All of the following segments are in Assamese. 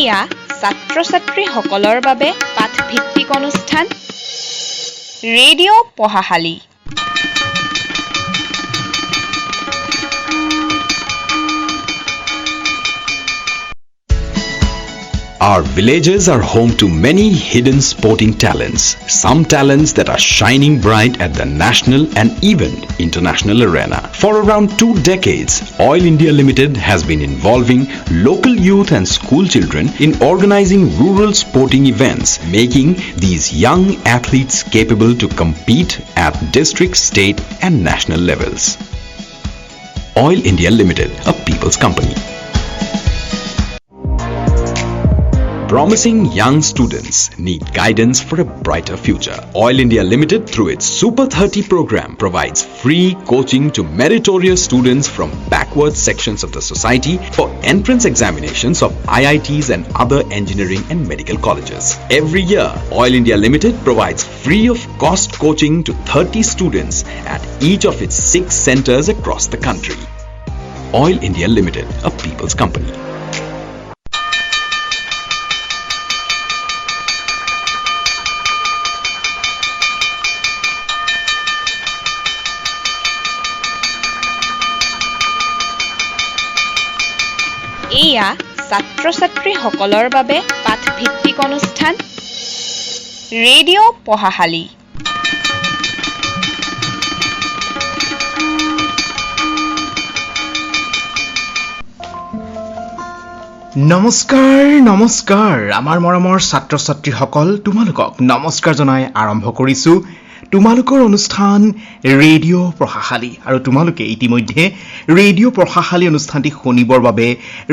এয়া ছাত্ৰ-ছাত্ৰীসকলৰ বাবে পাঠভিত্তিক অনুষ্ঠান radio' পঢ়াশালী। Our villages are home to many hidden sporting talents. Some talents that are shining bright at the national and even international arena. For around 2 decades, Oil India Limited has been involving local youth and school children in organizing rural sporting events, making these young athletes capable to compete at district, state and national levels. Oil India Limited, a people's company. Promising young students need guidance for a brighter future. Oil India Limited, through its Super 30 program, provides free coaching to meritorious students from backward sections of the society for entrance examinations of IITs and other engineering and medical colleges. Every year, Oil India Limited provides free of cost coaching to 30 students at each of its 6 centers across the country. Oil India Limited, a people's company. এয়া ছাত্ৰ-ছাত্ৰীসকলৰ বাবে পাঠভিত্তিক অনুষ্ঠান ৰেডিঅ' পঢ়াশালী। নমস্কাৰ আমাৰ মৰমৰ ছাত্ৰ-ছাত্ৰীসকল, তোমালোকক নমস্কাৰ জনাই আৰম্ভ কৰিছোঁ তোমালোকৰ অনুষ্ঠান ৰেডিঅ' পঢ়াশালী। আৰু তোমালোকে ইতিমধ্যে ৰেডিঅ' পঢ়াশালী অনুষ্ঠানটি শুনিবৰ বাবে,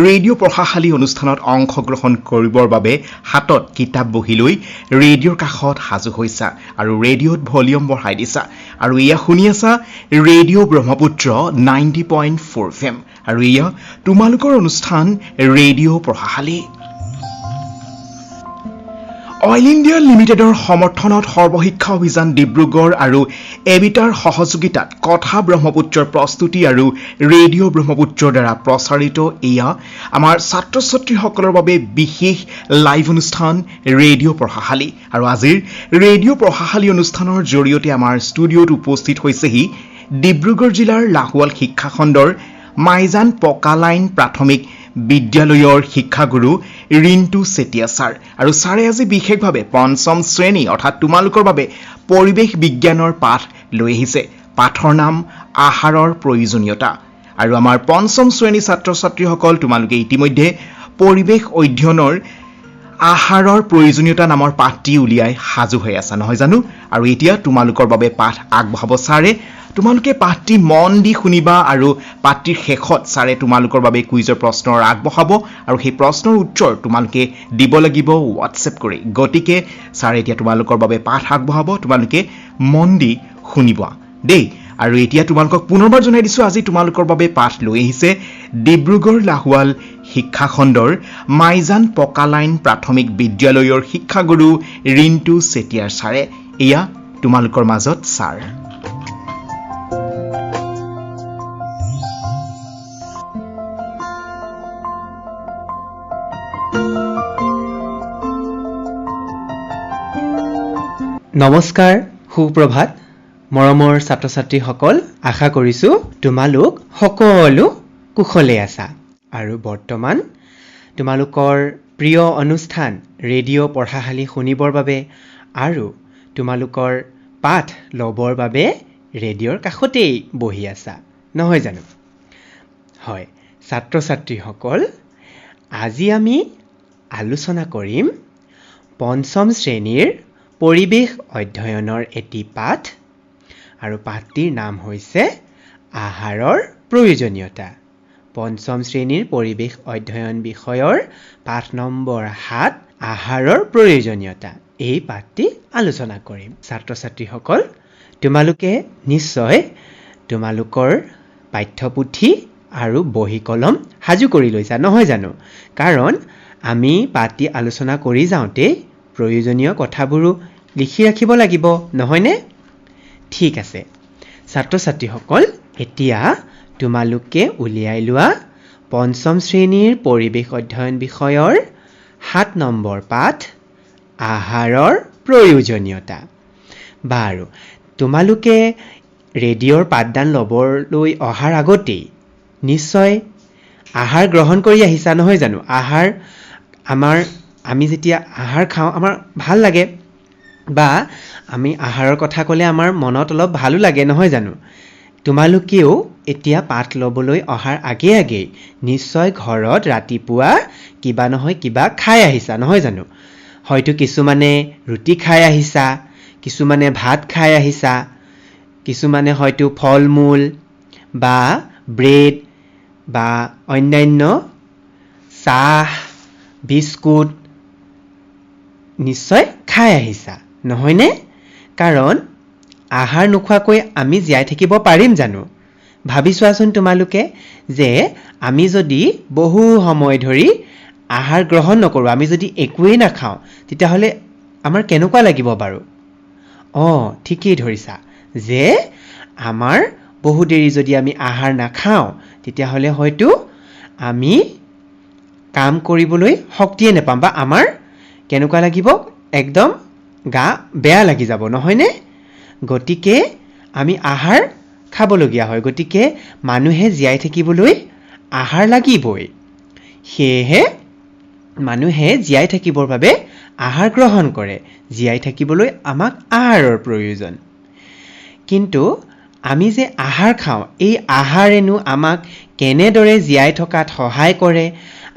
ৰেডিঅ' পঢ়াশালী অনুষ্ঠানত অংশগ্ৰহণ কৰিবৰ বাবে হাতত কিতাপ বহি লৈ ৰেডিঅ'ৰ কাষত সাজু হৈছা আৰু ৰেডিঅ'ত ভলিউম বঢ়াই দিছা। আৰু এয়া শুনি আছা ৰেডিঅ' ব্ৰহ্মপুত্ৰ 90.4 FM। আৰু এয়া তোমালোকৰ অনুষ্ঠান ৰেডিঅ' পঢ়াশালী। অইল ইণ্ডিয়া লিমিটেডৰ সমৰ্থনত সৰ্বশিক্ষা অভিযান ডিব্ৰুগড় আৰু এবিটাৰ সহযোগিতাত কথা ব্ৰহ্মপুত্ৰৰ প্ৰস্তুতি আৰু ৰেডিঅ' ব্ৰহ্মপুত্ৰৰ দ্বাৰা প্ৰচাৰিত এয়া আমাৰ ছাত্ৰ-ছাত্ৰীসকলৰ বাবে বিশেষ লাইভ অনুষ্ঠান ৰেডিঅ' পঢ়াশালী। আৰু আজিৰ ৰেডিঅ' পঢ়াশালী অনুষ্ঠানৰ জৰিয়তে আমাৰ ষ্টুডিঅ'ত উপস্থিত হৈছেহি ডিব্ৰুগড় জিলাৰ লাহোৱাল শিক্ষাখণ্ডৰ মাইজান পকা লাইন প্ৰাথমিক বিদ্যালয়ৰ শিক্ষাগুৰু ৰিণ্টু চেতিয়া ছাৰ। আৰু ছাৰে আজি বিশেষভাৱে পঞ্চম শ্ৰেণী অৰ্থাৎ তোমালোকৰ বাবে পৰিৱেশ বিজ্ঞানৰ পাঠ লৈ আহিছে। পাঠৰ নাম আহাৰৰ প্ৰয়োজনীয়তা। আৰু আমাৰ পঞ্চম শ্ৰেণী ছাত্ৰ-ছাত্ৰীসকল, তোমালোকে ইতিমধ্যে পৰিৱেশ অধ্যয়নৰ আহাৰৰ প্ৰয়োজনীয়তা নামৰ পাঠটি উলিয়াই সাজু হৈ আছা, নহয় জানো? আৰু এতিয়া তোমালোকৰ বাবে পাঠ আগবঢ়াব ছাৰে। তোমালোকে পাঠটি মন দি শুনিবা আৰু পাঠটিৰ শেষত ছাৰে তোমালোকৰ বাবে কুইজৰ প্ৰশ্নৰ আগবঢ়াব আৰু সেই প্ৰশ্নৰ উত্তৰ তোমালোকে দিব লাগিব হোৱাটছএপ কৰি। গতিকে ছাৰে এতিয়া তোমালোকৰ বাবে পাঠ আগবঢ়াব, তোমালোকে মন দি শুনিবা দেই। আৰু এতিয়া তোমালোকক পুনৰবাৰ জনাই দিছোঁ, আজি তোমালোকৰ বাবে পাঠ লৈ আহিছে ডিব্ৰুগড় লাহোৱাল শিক্ষাখণ্ডৰ মাইজান পকা লাইন প্ৰাথমিক বিদ্যালয়ৰ শিক্ষাগুৰু ৰিণ্টু চেতিয়াৰ ছাৰে। এয়া তোমালোকৰ মাজত ছাৰ। নমস্কাৰ, সুপ্ৰভাত মৰমৰ ছাত্ৰ-ছাত্ৰীসকল। আশা কৰিছোঁ তোমালোক সকলো কুশলে আছা। আৰু বৰ্তমান তোমালোকৰ প্ৰিয় অনুষ্ঠান ৰেডিঅ' পঢ়াশালী শুনিবৰ বাবে আৰু তোমালোকৰ পাঠ ল'বৰ বাবে ৰেডিঅ'ৰ কাষতেই বহি আছা, নহয় জানো? হয় ছাত্ৰ-ছাত্ৰীসকল, আজি আমি আলোচনা কৰিম পঞ্চম শ্ৰেণীৰ পৰিৱেশ অধ্যয়নৰ এটি পাঠ। আৰু পাঠটিৰ নাম হৈছে আহাৰৰ প্ৰয়োজনীয়তা। পঞ্চম শ্ৰেণীৰ পৰিৱেশ অধ্যয়ন বিষয়ৰ পাঠ নম্বৰ 7 আহাৰৰ প্ৰয়োজনীয়তা। এই পাঠটি আলোচনা কৰিম। ছাত্ৰ-ছাত্ৰীসকল, তোমালোকে নিশ্চয় তোমালোকৰ পাঠ্যপুথি আৰু বহী কলম সাজু কৰি লৈছা, নহয় জানো? কাৰণ আমি পাঠটি আলোচনা কৰি যাওঁতে প্ৰয়োজনীয় কথাবোৰো লিখি ৰাখিব লাগিব, নহয়নে? ঠিক আছে ছাত্ৰ-ছাত্ৰীসকল, এতিয়া তোমালোকে উলিয়াই লোৱা পঞ্চম শ্ৰেণীৰ পৰিৱেশ অধ্যয়ন বিষয়ৰ 7 নম্বৰ পাঠ আহাৰৰ প্ৰয়োজনীয়তা। বাৰু তোমালোকে ৰেডিঅ'ৰ পাঠদান ল'বলৈ অহাৰ আগতেই নিশ্চয় আহাৰ গ্ৰহণ কৰি আহিছা নহয় জানো? আমি যেতিয়া আহাৰ খাওঁ আমাৰ ভাল লাগে, বা আমি আহাৰৰ কথা ক'লে আমাৰ মনত অলপ ভালো লাগে নহয় জানো? তোমালোকেও এতিয়া পাঠ ল'বলৈ অহাৰ আগেয়ে নিশ্চয় ঘৰত ৰাতিপুৱা কিবা নহয় কিবা খাই আহিছা নহয় জানো? হয়তো কিছুমানে ৰুটি খাই আহিছা, কিছুমানে ভাত খাই আহিছা, কিছুমানে হয়তো ফল মূল বা ব্ৰেড বা অন্যান্য চাহ বিস্কুট নিশ্চয় খাই আহিছা নহয়নে? কাৰণ আহাৰ নোখোৱাকৈ আমি জীয়াই থাকিব পাৰিম জানো? ভাবি চোৱাচোন তোমালোকে, যে আমি যদি বহু সময় ধৰি আহাৰ গ্ৰহণ নকৰোঁ, আমি যদি একোৱেই নাখাওঁ, তেতিয়াহ'লে আমাৰ কেনেকুৱা লাগিব বাৰু? ঠিকেই ধৰিছা, যে আমাৰ বহু দেৰি যদি আমি আহাৰ নাখাওঁ, তেতিয়াহ'লে হয়তো আমি কাম কৰিবলৈ শক্তিয়ে নাপাম, বা আমাৰ কেনেকুৱা লাগিব, একদম গা বেয়া লাগি যাব নহয়নে? গতিকে আমি আহাৰ খাবলগীয়া হয়। গতিকে মানুহে জীয়াই থাকিবলৈ আহাৰ লাগিবই। সেয়েহে মানুহে জীয়াই থাকিবৰ বাবে আহাৰ গ্ৰহণ কৰে। জীয়াই থাকিবলৈ আমাক আহাৰৰ প্ৰয়োজন। কিন্তু আমি যে আহাৰ খাওঁ, এই আহাৰেনো আমাক কেনেদৰে জীয়াই থকাত সহায় কৰে,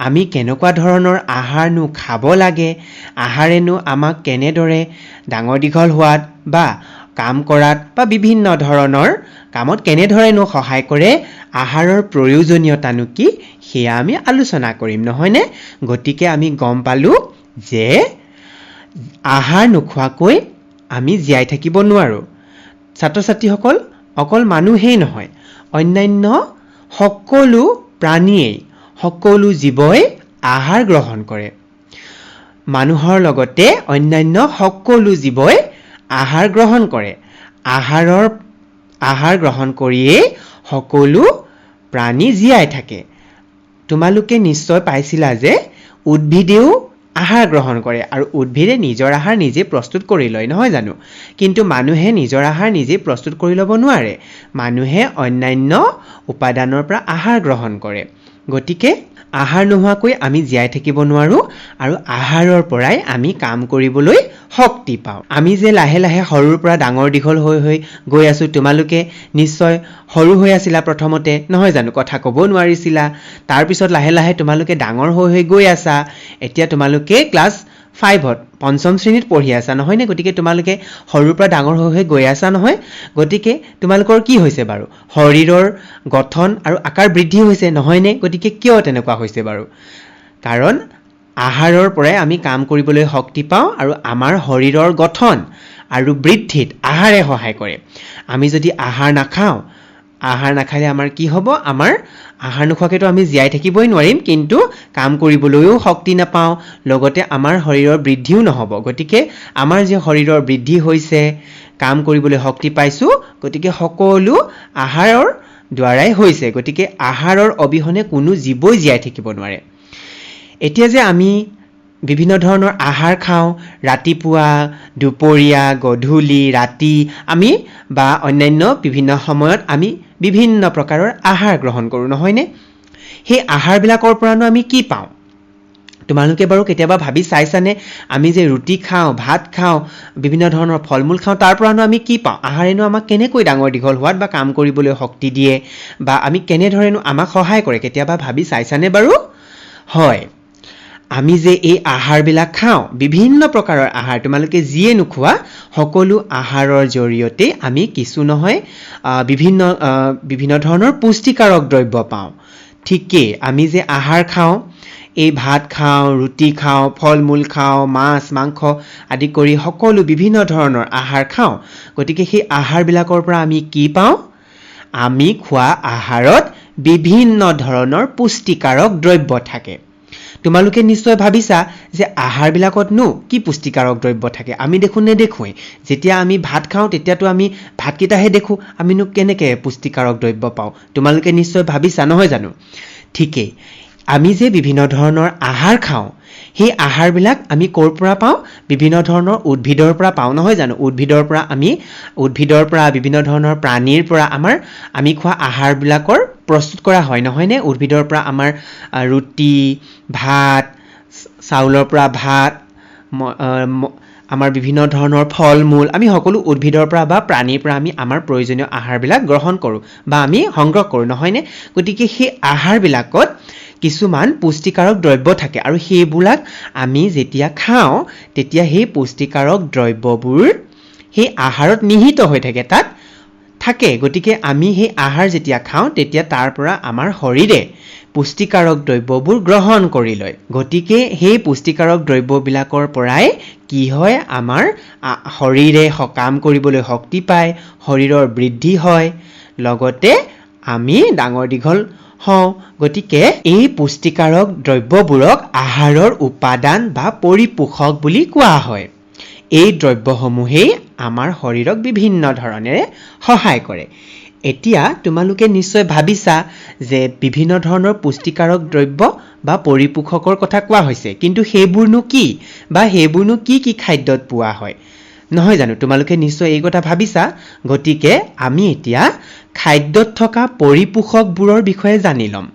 আমি কেনেকুৱা ধৰণৰ আহাৰনো খাব লাগে, আহাৰেনো আমাক কেনেদৰে ডাঙৰ দীঘল হোৱাত বা কাম কৰাত বা বিভিন্ন ধৰণৰ কামত কেনেধৰণেনো সহায় কৰে, আহাৰৰ প্ৰয়োজনীয়তানো কি, সেয়া আমি আলোচনা কৰিম নহয়নে? গতিকে আমি গম পালোঁ যে আহাৰ নোখোৱাকৈ আমি জীয়াই থাকিব নোৱাৰোঁ। ছাত্ৰ ছাত্ৰীসকল, অকল মানুহেই নহয়, অন্যান্য সকলো প্ৰাণীয়েই, সকলো জীৱই আহাৰ গ্ৰহণ কৰে। মানুহৰ লগতে অন্যান্য সকলো জীৱই আহাৰ গ্ৰহণ কৰে। আহাৰ গ্ৰহণ কৰিয়েই সকলো প্ৰাণী জীয়াই থাকে। তোমালোকে নিশ্চয় পাইছিলা যে উদ্ভিদেও আহাৰ গ্ৰহণ কৰে, আৰু উদ্ভিদে নিজৰ আহাৰ নিজে প্ৰস্তুত কৰি লয় নহয় জানো? কিন্তু মানুহে নিজৰ আহাৰ নিজে প্ৰস্তুত কৰি ল'ব নোৱাৰে। মানুহে অন্যান্য উপাদানৰ পৰা আহাৰ গ্ৰহণ কৰে। গতিকে আহাৰ নোহোৱাকৈ আমি জীয়াই থাকিব নোৱাৰোঁ, আৰু আহাৰৰ পৰাই আমি কাম কৰিবলৈ শক্তি পাওঁ। আমি যে লাহে লাহে সৰুৰ পৰা ডাঙৰ দীঘল হৈ গৈ আছোঁ, তোমালোকে নিশ্চয় সৰু হৈ আছিলা প্ৰথমতে নহয় জানো? কথা ক'ব নোৱাৰিছিলা, তাৰপিছত লাহে লাহে তোমালোকে ডাঙৰ হৈ গৈ আছা। এতিয়া তোমালোকে ক্লাছ 5ত, 5ম শ্ৰেণীত পঢ়ি আছা নহয়নে? গতিকে তোমালোকে সৰুৰ পৰা ডাঙৰ হৈ গৈ আছা নহয়? গতিকে তোমালোকৰ কি হৈছে বাৰু? শৰীৰৰ গঠন আৰু আকাৰ বৃদ্ধি হৈছে নহয়নে? গতিকে কিয় তেনেকুৱা হৈছে বাৰু? কাৰণ আহাৰৰ পৰাই আমি কাম কৰিবলৈ শক্তি পাওঁ, আৰু আমাৰ শৰীৰৰ গঠন আৰু বৃদ্ধিত আহাৰে সহায় কৰে। আমি যদি আহাৰ নাখালে আমাৰ কি হ'ব? আমাৰ আহাৰ নোখোৱাকৈতো আমি জীয়াই থাকিবই নোৱাৰিম, কিন্তু কাম কৰিবলৈও শক্তি নাপাওঁ, লগতে আমাৰ শৰীৰৰ বৃদ্ধিও নহ'ব। গতিকে আমাৰ যে শৰীৰৰ বৃদ্ধি হৈছে, কাম কৰিবলৈ শক্তি পাইছোঁ, গতিকে সকলো আহাৰৰ দ্বাৰাই হৈছে। গতিকে আহাৰৰ অবিহনে কোনো জীৱই জীয়াই থাকিব নোৱাৰে। এতিয়া যে আমি বিভিন্ন ধৰণৰ আহাৰ খাওঁ, ৰাতিপুৱা, দুপৰীয়া, গধূলি, ৰাতি, আমি বা অন্যান্য বিভিন্ন সময়ত আমি বিভিন্ন প্ৰকাৰৰ আহাৰ গ্ৰহণ কৰোঁ নহয়নে? সেই আহাৰবিলাকৰ পৰানো আমি কি পাওঁ? তোমালোকে বাৰু কেতিয়াবা ভাবি চাইছানে? আমি যে ৰুটি খাওঁ, ভাত খাওঁ, বিভিন্ন ধৰণৰ ফল মূল খাওঁ, তাৰ পৰানো আমি কি পাওঁ? আহাৰেনো আমাক কেনেকৈ ডাঙৰ দীঘল হোৱাত বা কাম কৰিবলৈ শক্তি দিয়ে, বা আমি কেনেধৰণেনো আমাক সহায় কৰে, কেতিয়াবা ভাবি চাইছানে বাৰু? হয়, আমি যে এই আহাৰবিলাক খাওঁ, বিভিন্ন প্ৰকাৰৰ আহাৰ, তোমালোকে যিয়ে নোখোৱা, সকলো আহাৰৰ জৰিয়তে আমি কিছু নহয় বিভিন্ন ধৰণৰ পুষ্টিকাৰক দ্ৰব্য পাওঁ। ঠিকেই, আমি যে আহাৰ খাওঁ, এই ভাত খাওঁ, ৰুটি খাওঁ, ফল মূল খাওঁ, মাছ মাংস আদি কৰি সকলো বিভিন্ন ধৰণৰ আহাৰ খাওঁ। গতিকে সেই আহাৰবিলাকৰ পৰা আমি কি পাওঁ? আমি খোৱা আহাৰত বিভিন্ন ধৰণৰ পুষ্টিকাৰক দ্ৰব্য থাকে। তোমালোকে নিশ্চয় ভাবিছা যে আহাৰবিলাকতনো কি পুষ্টিকাৰক দ্ৰব্য থাকে? আমি দেখোন নেদেখোঁৱেই। যেতিয়া আমি ভাত খাওঁ, তেতিয়াতো আমি ভাতকেইটাহে দেখোঁ, আমিনো কেনেকৈ পুষ্টিকাৰক দ্ৰব্য পাওঁ? তোমালোকে নিশ্চয় ভাবিছা নহয় জানো? ঠিকেই, আমি যে বিভিন্ন ধৰণৰ আহাৰ খাওঁ, সেই আহাৰবিলাক আমি ক'ৰ পৰা পাওঁ? বিভিন্ন ধৰণৰ উদ্ভিদৰ পৰা পাওঁ, নহয় জানো? উদ্ভিদৰ পৰা বিভিন্ন ধৰণৰ প্ৰাণীৰ পৰা আমি খোৱা আহাৰবিলাকৰ প্ৰস্তুত কৰা হয়, নহয়নে? উদ্ভিদৰ পৰা আমাৰ ৰুটি, ভাত, চাউলৰ পৰা ভাত, আমাৰ বিভিন্ন ধৰণৰ ফল মূল, আমি সকলো উদ্ভিদৰ পৰা বা প্ৰাণীৰ পৰা আমি আমাৰ প্ৰয়োজনীয় আহাৰবিলাক গ্ৰহণ কৰোঁ বা আমি সংগ্ৰহ কৰোঁ, নহয়নে? গতিকে সেই আহাৰবিলাকত কিছুমান পুষ্টিকাৰক দ্ৰব্য থাকে আৰু সেইবিলাক আমি যেতিয়া খাওঁ তেতিয়া সেই পুষ্টিকাৰক দ্ৰব্যবোৰ সেই আহাৰত নিহিত হৈ থাকে। গতিকে আমি সেই আহাৰ যেতিয়া খাওঁ তেতিয়া তাৰ পৰা আমাৰ শৰীৰে পুষ্টিকাৰক দ্ৰব্যবোৰ গ্ৰহণ কৰি লয়। গতিকে সেই পুষ্টিকাৰক দ্ৰব্যবিলাকৰ পৰাই কি হয়? আমাৰ শৰীৰে কাম কৰিবলৈ শক্তি পায়, শৰীৰৰ বৃদ্ধি হয়, লগতে আমি ডাঙৰ দীঘল হওঁ। গতিকে এই পুষ্টিকাৰক দ্ৰব্যবোৰক আহাৰৰ উপাদান বা পৰিপোষক বুলি কোৱা হয়। এই দ্ৰব্যসমূহেই আমাৰ শৰীৰক বিভিন্ন ধৰণেৰে সহায় কৰে। এতিয়া তোমালোকে নিশ্চয় ভাবিছা যে বিভিন্ন ধৰণৰ পুষ্টিকাৰক দ্ৰব্য বা পৰিপোষকৰ কথা কোৱা হৈছে, কিন্তু সেইবোৰনো কি বা সেইবোৰনো কি কি খাদ্যত পোৱা হয়, নহয় জানো? তোমালোকে নিশ্চয় এই কথা ভাবিছা। গতিকে আমি এতিয়া খাদ্যত থকা পৰিপোষকবোৰৰ বিষয়ে জানি ল'ম।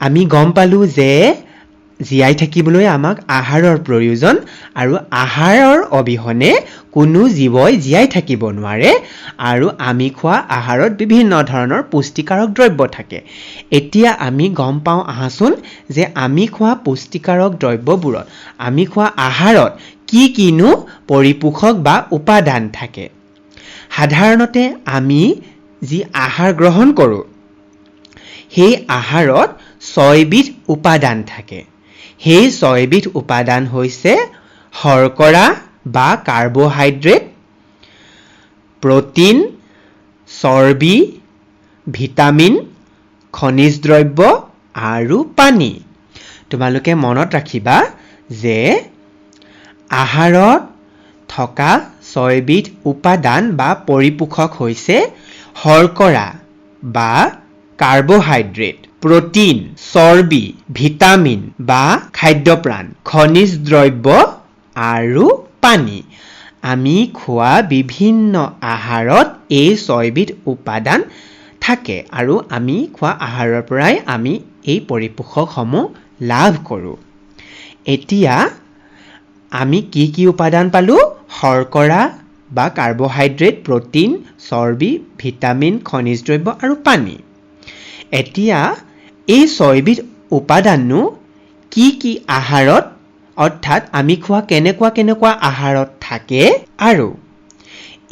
আমি গম পালোঁ যে জীয়াই থাকিবলৈ আমাক আহাৰৰ প্ৰয়োজন আৰু আহাৰৰ অবিহনে কোনো জীৱই জীয়াই থাকিব নোৱাৰে আৰু আমি খোৱা আহাৰত বিভিন্ন ধৰণৰ পুষ্টিকাৰক দ্ৰব্য থাকে। এতিয়া আমি গম পাওঁ আহাচোন যে আমি খোৱা পুষ্টিকাৰক দ্ৰব্যবোৰত, আমি খোৱা আহাৰত কি কিনো পৰিপোষক বা উপাদান থাকে। সাধাৰণতে আমি যি আহাৰ গ্ৰহণ কৰোঁ সেই আহাৰত 6 বিধ উপাদান থাকে। সেই 6 বিধ উপাদান হৈছে শৰ্কৰা বা কাৰ্বহাইড্ৰেট, প্ৰটিন, চৰ্বি, ভিটামিন, খনিজ দ্ৰব্য আৰু পানী। তোমালোকে মনত ৰাখিবা যে আহাৰত থকা 6 বিধ উপাদান বা পৰিপোষক হৈছে শৰ্কৰা বা কাৰ্বহাইড্ৰেট, প্ৰটিন, চৰ্বি, ভিটামিন বা খাদ্যপ্ৰাণ, খনিজ দ্ৰব্য আৰু পানী। আমি খোৱা বিভিন্ন আহাৰত এই 6 বিধ উপাদান থাকে আৰু আমি খোৱা আহাৰৰ পৰাই আমি এই পৰিপোষকসমূহ লাভ কৰোঁ। এতিয়া আমি কি কি উপাদান পালোঁ? শৰ্কৰা বা কাৰ্বহাইড্ৰেট, প্ৰটিন, চৰ্বি, ভিটামিন, খনিজ দ্ৰব্য আৰু পানী। এতিয়া এই 6 বিধ উপাদাননো কি কি আহাৰত, অৰ্থাৎ আমি খোৱা কেনেকুৱা আহাৰত থাকে আৰু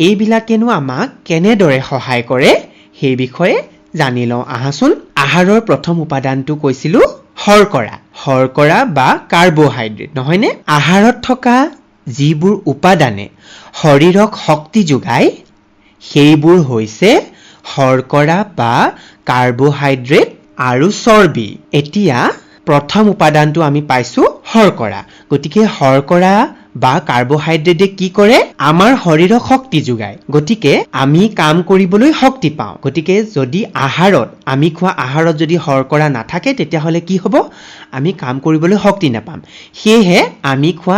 এইবিলাকেনো আমাক কেনেদৰে সহায় কৰে সেই বিষয়ে জানি লওঁ আহাচোন। আহাৰৰ প্ৰথম উপাদানটো কৈছিলোঁ শৰ্কৰা বা কাৰ্বহাইড্ৰেট, নহয়নে? আহাৰত থকা যিবোৰ উপাদানে শৰীৰক শক্তি যোগায় সেইবোৰ হৈছে শৰ্কৰা বা কাৰ্বহাইড্ৰেট আৰু চৰ্বি। এতিয়া প্ৰথম উপাদানটো আমি পাইছোঁ শৰ্কৰা। গতিকে শৰ্কৰা বা কাৰ্বহাইড্ৰেটে কি কৰে? আমাৰ শৰীৰক শক্তি যোগায়। গতিকে আমি কাম কৰিবলৈ শক্তি পাওঁ। গতিকে যদি আমি খোৱা আহাৰত যদি শৰ্কৰা নাথাকে তেতিয়াহ'লে কি হ'ব? আমি কাম কৰিবলৈ শক্তি নাপাম। সেয়েহে আমি খোৱা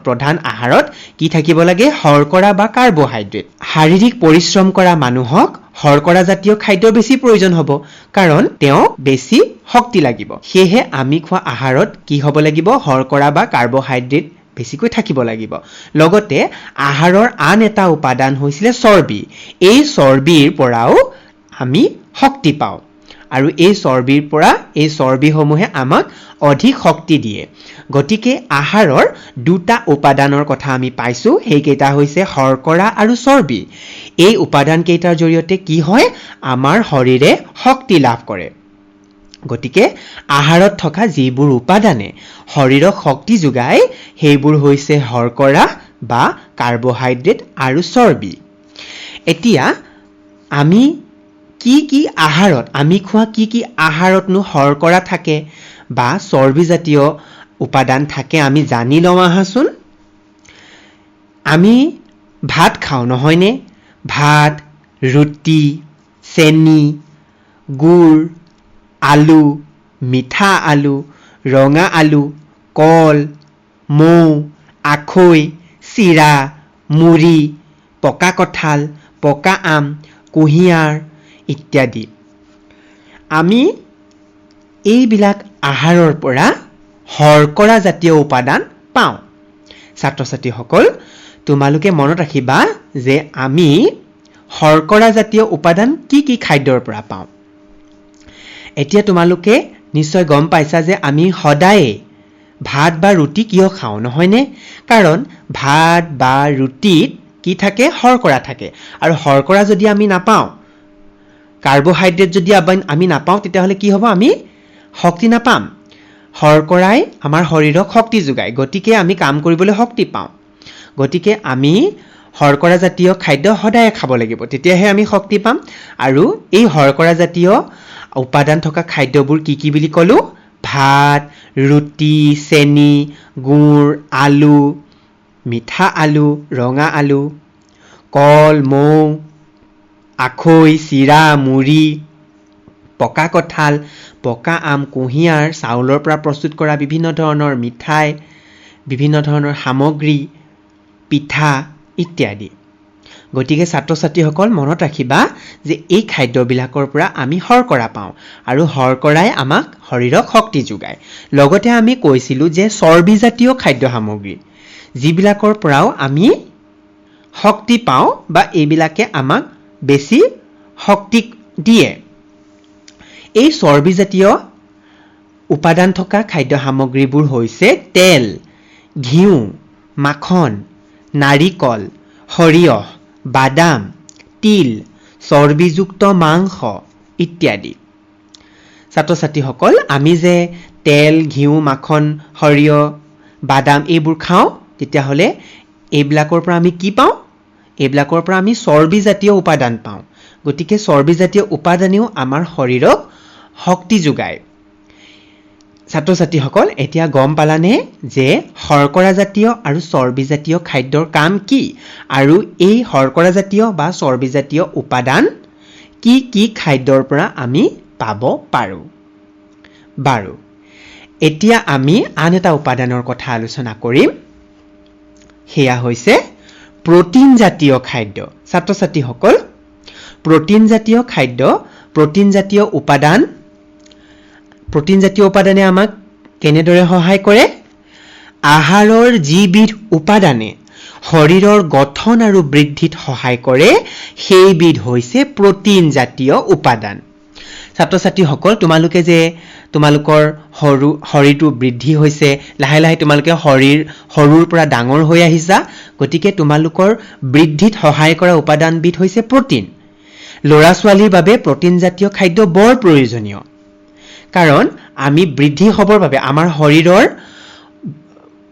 প্ৰধান আহাৰত কি থাকিব লাগে? শৰ্কৰা বা কাৰ্বহাইড্ৰেট। শাৰীৰিক পৰিশ্ৰম কৰা মানুহক শৰ্কৰা জাতীয় খাদ্যৰ বেছি প্ৰয়োজন হ'ব, কাৰণ তেওঁ বেছি শক্তি লাগিব। সেয়েহে আমি খোৱা আহাৰত কি হ'ব লাগিব? শৰ্কৰা বা কাৰ্বহাইড্ৰেট বেছিকৈ থাকিব লাগিব। লগতে আহাৰৰ আন এটা উপাদান হৈছিলে চৰ্বি। এই চৰ্বিৰ পৰাও আমি শক্তি পাওঁ আৰু এই চৰ্বিসমূহে আমাক অধিক শক্তি দিয়ে। গতিকে আহাৰৰ দুটা উপাদানৰ কথা আমি পাইছোঁ, সেইকেইটা হৈছে শৰ্কৰা আৰু চৰ্বি। এই উপাদান কেইটাৰ জৰিয়তে কি হয়? আমাৰ শৰীৰে শক্তি লাভ কৰে। গতিকে আহাৰত থকা যিবোৰ উপাদানে শৰীৰক শক্তি যোগায় সেইবোৰ হৈছে শৰ্কৰা বা কাৰ্বহাইড্ৰেট আৰু চৰ্বি। এতিয়া আমি খোৱা কি কি আহাৰতনো শৰ্কৰা থাকে বা চৰ্বিজাতীয় উপাদান থাকে আমি জানি লওঁ আহাচোন। আমি ভাত খাওঁ, নহয়নে? ভাত, ৰুটি, চেনি, গুড়, আলু, মিঠা আলু, ৰঙা আলু, কল, মৌ, আখৈ, চিৰা, মুড়ি, পকা কঁঠাল, পকা আম, কুঁহিয়াৰ ইত্যাদি। আমি এইবিলাক আহাৰৰ পৰা শৰ্কৰা জাতীয় উপাদান পাওঁ। ছাত্ৰ ছাত্ৰীসকল, তোমালোকে মনত ৰাখিবা যে আমি শৰ্কৰা জাতীয় উপাদান কি কি খাদ্যৰ পৰা পাওঁ। এতিয়া তোমালোকে নিশ্চয় গম পাইছা যে আমি সদায় ভাত বা ৰুটি কিয় খাওঁ, নহয়নে? কাৰণ ভাত বা ৰুটিত কি থাকে? শৰ্কৰা থাকে। আৰু শৰ্কৰা যদি আমি নাপাওঁ, কাৰ্বহাইড্ৰেট যদি আমি নাপাওঁ, তেতিয়াহ'লে কি হ'ব? আমি শক্তি নাপাম। শৰ্কৰাই আমাৰ শৰীৰক শক্তি যোগায়, গতিকে আমি কাম কৰিবলৈ শক্তি পাওঁ। গতিকে আমি শৰ্কৰা জাতীয় খাদ্য সদায় খাব লাগিব, তেতিয়াহে আমি শক্তি পাম। আৰু এই শৰ্কৰা জাতীয় উপাদান থকা খাদ্যবোৰ কি কি বুলি ক'লো? ভাত, ৰুটি, চেনি, গুড়, আলু, মিঠা আলু, ৰঙা আলু, কল, মৌ, আখৈ, চিৰা, মুড়ি, পকা কঁঠাল, পকা আম, কুঁহিয়াৰ, চাউলৰ পৰা প্ৰস্তুত কৰা বিভিন্ন ধৰণৰ মিঠাই, বিভিন্ন ধৰণৰ সামগ্ৰী, পিঠা ইত্যাদি। গতিকে ছাত্ৰ ছাত্ৰীসকল মনত ৰাখিবা যে এই খাদ্যবিলাকৰ পৰা আমি শৰ্কৰা পাওঁ আৰু শৰ্কৰাই আমাক শৰীৰক শক্তি যোগায়। লগতে আমি কৈছিলোঁ যে চৰ্বিজাতীয় খাদ্য সামগ্ৰী, যিবিলাকৰ পৰাও আমি শক্তি পাওঁ বা এইবিলাকে আমাক বেছি শক্তি দিয়ে। এই চৰ্বিজাতীয় উপাদান থকা খাদ্য সামগ্ৰীবোৰ হৈছে তেল, ঘিউ, মাখন, নাৰিকল, সৰিয়হ, বাদাম, তিল, চৰ্বিযুক্ত মাংস ইত্যাদি। ছাত্ৰ ছাত্ৰীসকল, আমি যে তেল, ঘিউ, মাখন, সৰিয়হ, বাদাম এইবোৰ খাওঁ, তেতিয়াহ'লে এইবিলাকৰ পৰা আমি কি পাওঁ? এইবিলাকৰ পৰা আমি চৰ্বিজাতীয় উপাদান পাওঁ। গতিকে চৰ্বিজাতীয় উপাদানেও আমাৰ শৰীৰক শক্তি যোগায়। ছাত্ৰ ছাত্ৰীসকল, এতিয়া গম পালানে যে শৰ্কৰা জাতীয় আৰু চৰ্বিজাতীয় খাদ্যৰ কাম কি, আৰু এই শৰ্কৰা জাতীয় বা চৰ্বিজাতীয় উপাদান কি কি খাদ্যৰ পৰা আমি পাব পাৰোঁ? বাৰু, এতিয়া আমি আন এটা উপাদানৰ কথা আলোচনা কৰিম। সেয়া হৈছে প্ৰটিন জাতীয় খাদ্য। ছাত্ৰ ছাত্ৰীসকল, প্ৰটিন জাতীয় খাদ্য, প্ৰটিন জাতীয় উপাদানে আমাক কেনেদৰে সহায় কৰে? আহাৰৰ যিবিধ উপাদানে শৰীৰৰ গঠন আৰু বৃদ্ধিত সহায় কৰে, সেইবিধ হৈছে প্ৰটিন জাতীয় উপাদান। ছাত্ৰ ছাত্ৰীসকল, তোমালোকে যে তোমালোকৰ শৰীৰটো বৃদ্ধি হৈছে, লাহে লাহে তোমালোকে সৰুৰ পৰা ডাঙৰ হৈ আহিছা, গতিকে তোমালোকৰ বৃদ্ধিত সহায় কৰা উপাদানবিধ হৈছে প্ৰটিন। ল'ৰা ছোৱালীৰ বাবে প্ৰটিন জাতীয় খাদ্য বৰ প্ৰয়োজনীয়, কাৰণ আমি বৃদ্ধি হ'বৰ বাবে, আমাৰ শৰীৰৰ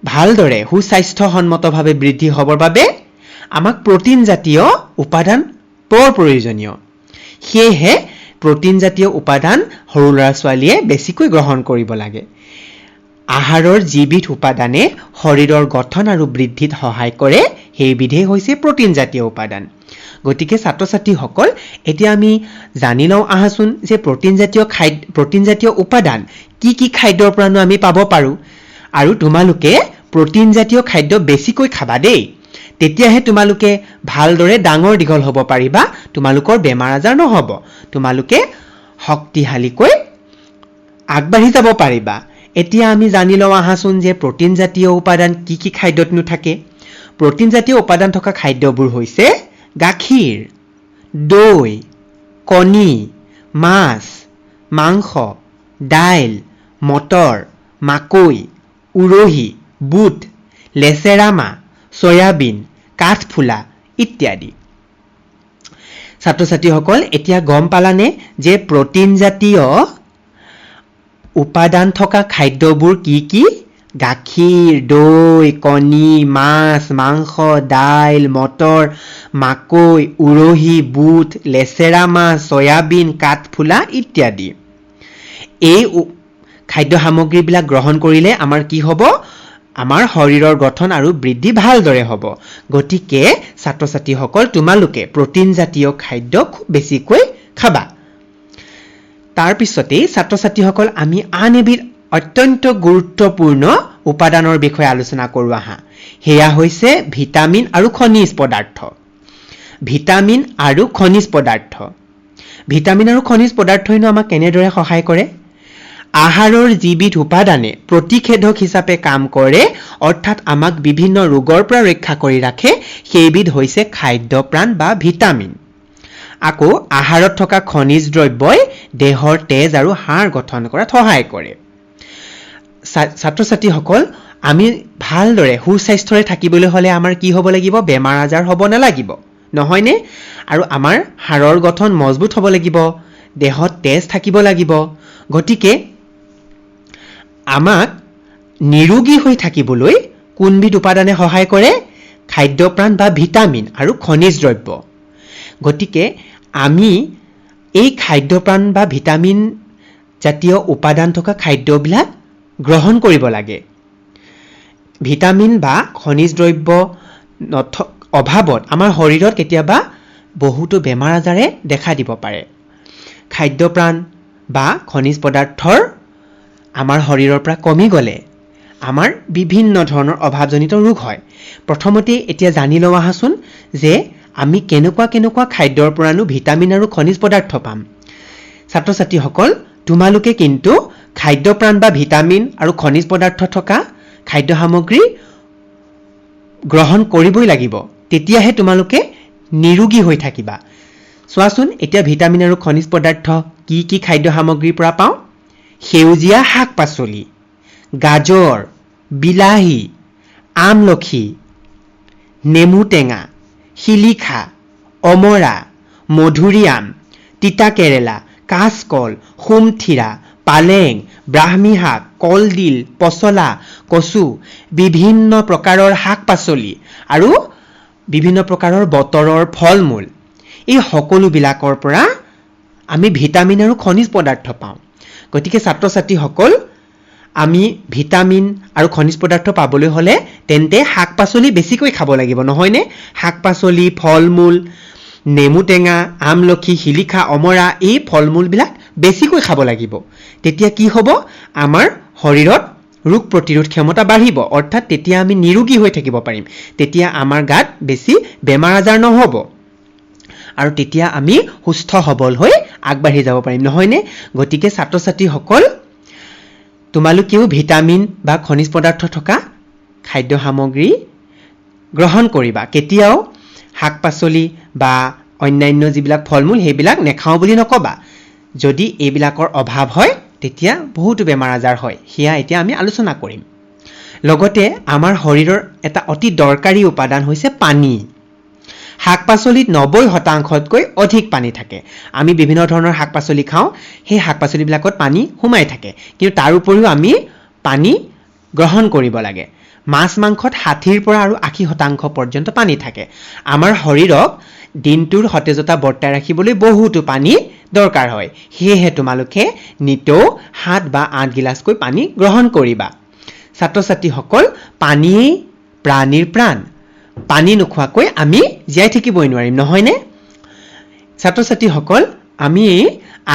ভালদৰে সুস্বাস্থ্যসন্মতভাৱে বৃদ্ধি হ'বৰ বাবে আমাক প্ৰটিন জাতীয় উপাদান বৰ প্ৰয়োজনীয়। সেয়েহে প্ৰটিন জাতীয় উপাদান সৰু ল'ৰা ছোৱালীয়ে বেছিকৈ গ্ৰহণ কৰিব লাগে। আহাৰৰ যিবিধ উপাদানে শৰীৰৰ গঠন আৰু বৃদ্ধিত সহায় কৰে, সেইবিধেই হৈছে প্ৰটিন জাতীয় উপাদান। গতিকে ছাত্ৰ ছাত্ৰীসকল, এতিয়া আমি জানি লওঁ আহাচোন যে প্ৰটিন জাতীয় উপাদান কি কি খাদ্যৰ পৰানো আমি পাব পাৰোঁ। আৰু তোমালোকে প্ৰটিন জাতীয় খাদ্য বেছিকৈ খাবা দেই, তেতিয়াহে তোমালোকে ভালদৰে ডাঙৰ দীঘল হ'ব পাৰিবা, তোমালোকৰ বেমাৰ আজাৰ নহ'ব, তোমালোকে শক্তিশালীকৈ আগবাঢ়ি যাব পাৰিবা। এতিয়া আমি জানি লওঁ আহাচোন যে প্ৰটিন জাতীয় উপাদান কি কি খাদ্যতনো থাকে। প্ৰটিন জাতীয় উপাদান থকা খাদ্যবোৰ হৈছে গাখীৰ, দৈ, কণী, মাছ, মাংস, দাইল, মটৰ, মাকৈ, উৰহি, বুট, লেচেৰা মাহ, চয়াবিন, কাঠফুলা ইত্যাদি। ছাত্ৰ ছাত্ৰীসকল, এতিয়া গম পালানে যে প্ৰটিন জাতীয় উপাদান থকা খাদ্যবোৰ কি কি? গাখীৰ, দৈ, কণী, মাছ, মাংস, দাইল, মটৰ, মাকৈ, উৰহি, বুট, লেচেৰা মাহ, চয়াবিন, কাঠফুলা ইত্যাদি। এই খাদ্য সামগ্ৰীবিলাক গ্ৰহণ কৰিলে আমাৰ কি হ'ব? আমাৰ শৰীৰৰ গঠন আৰু বৃদ্ধি ভালদৰে হ'ব। গতিকে ছাত্ৰ ছাত্ৰীসকল, তোমালোকে প্ৰটিন জাতীয় খাদ্য খুব বেছিকৈ খাবা। তাৰপিছতেই ছাত্ৰ ছাত্ৰীসকল, আমি আন এবিধ অত্যন্ত গুৰুত্বপূৰ্ণ উপাদানৰ বিষয়ে আলোচনা কৰোঁ আহা। সেয়া হৈছে ভিটামিন আৰু খনিজ পদাৰ্থ। ভিটামিন আৰু খনিজ পদাৰ্থ। ভিটামিন আৰু খনিজ পদাৰ্থইনো আমাক কেনেদৰে সহায় কৰে? আহাৰৰ যিবিধ উপাদানে প্ৰতিষেধক হিচাপে কাম কৰে, অৰ্থাৎ আমাক বিভিন্ন ৰোগৰ পৰা ৰক্ষা কৰি ৰাখে, সেইবিধ হৈছে খাদ্যপ্ৰাণ বা ভিটামিন। আকৌ আহাৰত থকা খনিজ দ্ৰব্যই দেহৰ তেজ আৰু হাড় গঠন কৰাত সহায় কৰে। ছাত্ৰ ছাত্ৰীসকল, আমি ভালদৰে সুস্বাস্থ্যৰে থাকিবলৈ হ'লে আমাৰ কি হ'ব লাগিব? বেমাৰ আজাৰ হ'ব নালাগিব, নহয়নে? আৰু আমাৰ হাড়ৰ গঠন মজবুত হ'ব লাগিব, দেহত তেজ থাকিব লাগিব। গতিকে আমাক নিৰোগী হৈ থাকিবলৈ কোনবিধ উপাদানে সহায় কৰে? খাদ্যপ্ৰাণ বা ভিটামিন আৰু খনিজ দ্ৰব্য। গতিকে আমি এই খাদ্যপ্ৰাণ বা ভিটামিন জাতীয় উপাদান থকা খাদ্যবিলাক গ্ৰহণ কৰিব লাগে। ভিটামিন বা খনিজ দ্ৰব্য অভাৱত আমাৰ শৰীৰত কেতিয়াবা বহুতো বেমাৰ আজাৰে দেখা দিব পাৰে। খাদ্যপ্ৰাণ বা খনিজ পদাৰ্থৰ আমাৰ শৰীৰৰ পৰা কমি গ'লে আমাৰ বিভিন্ন ধৰণৰ অভাৱজনিত ৰোগ হয়। প্ৰথমতে এতিয়া জানি লওঁ আহাচোন যে আমি কেনেকুৱা খাদ্যৰ পৰানো ভিটামিন আৰু খনিজ পদাৰ্থ পাম। ছাত্ৰ ছাত্ৰীসকল, তোমালোকে কিন্তু খাদ্যপ্ৰাণ বা ভিটামিন আৰু খনিজ পদাৰ্থ থকা খাদ্য সামগ্ৰী গ্ৰহণ কৰিবই লাগিব, তেতিয়াহে তোমালোকে নিৰোগী হৈ থাকিবা। চোৱাচোন, এতিয়া ভিটামিন আৰু খনিজ পদাৰ্থ কি কি খাদ্য সামগ্ৰীৰ পৰা পাওঁ? সেউজীয়া শাক পাচলি, গাজৰ, বিলাহী, আমলখি, নেমু টেঙা, শিলিখা, অমৰা, মধুৰিআম, তিতা কেৰেলা, কাচকল, সুমথিৰা, পালেং, ব্ৰাহ্মী শাক, কলডিল, পচলা, কচু, বিভিন্ন প্ৰকাৰৰ শাক পাচলি আৰু বিভিন্ন প্ৰকাৰৰ বতৰৰ ফল মূল, এই সকলোবিলাকৰ পৰা আমি ভিটামিন আৰু খনিজ পদাৰ্থ পাওঁ। গতিকে ছাত্ৰ ছাত্ৰীসকল, আমি ভিটামিন আৰু খনিজ পদাৰ্থ পাবলৈ হ'লে তেন্তে শাক পাচলি বেছিকৈ খাব লাগিব, নহয়নে? শাক পাচলি, ফল মূল, নেমু টেঙা, আমলখি, শিলিখা, অমৰা, এই ফল মূলবিলাক বেছিকৈ খাব লাগিব। তেতিয়া কি হ'ব? আমাৰ শৰীৰত ৰোগ প্ৰতিৰোধ ক্ষমতা বাঢ়িব, অৰ্থাৎ তেতিয়া আমি নিৰোগী হৈ থাকিব পাৰিম। তেতিয়া আমাৰ গাত বেছি বেমাৰ আজাৰ নহ'ব আৰু তেতিয়া আমি সুস্থ সবল হৈ আগবাঢ়ি যাব পাৰিম, নহয়নে? গতিকে ছাত্ৰ ছাত্ৰীসকল, তোমালোকেও ভিটামিন বা খনিজ পদাৰ্থ থকা খাদ্য সামগ্ৰী গ্ৰহণ কৰিবা। কেতিয়াও শাক পাচলি বা অন্যান্য যিবিলাক ফল মূল সেইবিলাক নেখাওঁ বুলি নক'বা। যদি এইবিলাকৰ অভাৱ হয় তেতিয়া বহুতো বেমাৰ আজাৰ হয়, সেয়া এতিয়া আমি আলোচনা কৰিম। লগতে আমাৰ শৰীৰৰ এটা অতি দৰকাৰী উপাদান হৈছে পানী। শাক পাচলিত 90%তকৈ অধিক পানী থাকে। আমি বিভিন্ন ধৰণৰ শাক পাচলি খাওঁ, সেই শাক পাচলিবিলাকত পানী সোমাই থাকে, কিন্তু তাৰ উপৰিও আমি পানী গ্ৰহণ কৰিব লাগে। মাছ মাংসত 60ৰ পৰা আৰু 80% পৰ্যন্ত পানী থাকে। আমাৰ শৰীৰক দিনটোৰ সতেজতা বৰ্তাই ৰাখিবলৈ বহুতো পানী দৰকাৰ হয়। সেয়েহে তোমালোকে নিতৌ 7 বা 8 গিলাচকৈ পানী গ্ৰহণ কৰিবা। ছাত্ৰ ছাত্ৰীসকল, পানীয়েই প্ৰাণীৰ প্ৰাণ। পানী নোখোৱাকৈ আমি জীয়াই থাকিবই নোৱাৰিম, নহয়নে? ছাত্ৰ ছাত্ৰীসকল, আমি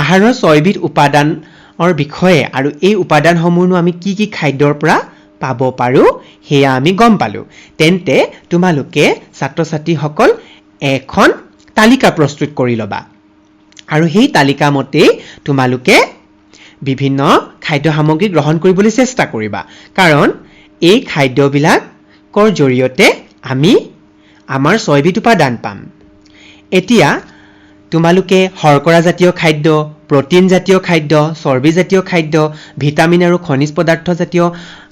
আহাৰৰ 6বিধ উপাদানৰ বিষয়ে আৰু এই উপাদানসমূহনো আমি কি কি খাদ্যৰ পৰা পাব পাৰোঁ সেয়া আমি গম পালোঁ। তেন্তে তোমালোকে ছাত্ৰ ছাত্ৰীসকল এখন তালিকা প্ৰস্তুত কৰি ল'বা আৰু সেই তালিকা মতেই তোমালোকে বিভিন্ন খাদ্য সামগ্ৰী গ্ৰহণ কৰিবলৈ চেষ্টা কৰিবা, কাৰণ এই খাদ্যবিলাকৰ জৰিয়তে আমি আমাৰ 6বিধ উপাদান পাম। এতিয়া তোমালোকে শৰ্কৰা জাতীয় খাদ্য, প্ৰটিন জাতীয় খাদ্য, চৰ্বি জাতীয় খাদ্য, ভিটামিন আৰু খনিজ পদাৰ্থ জাতীয়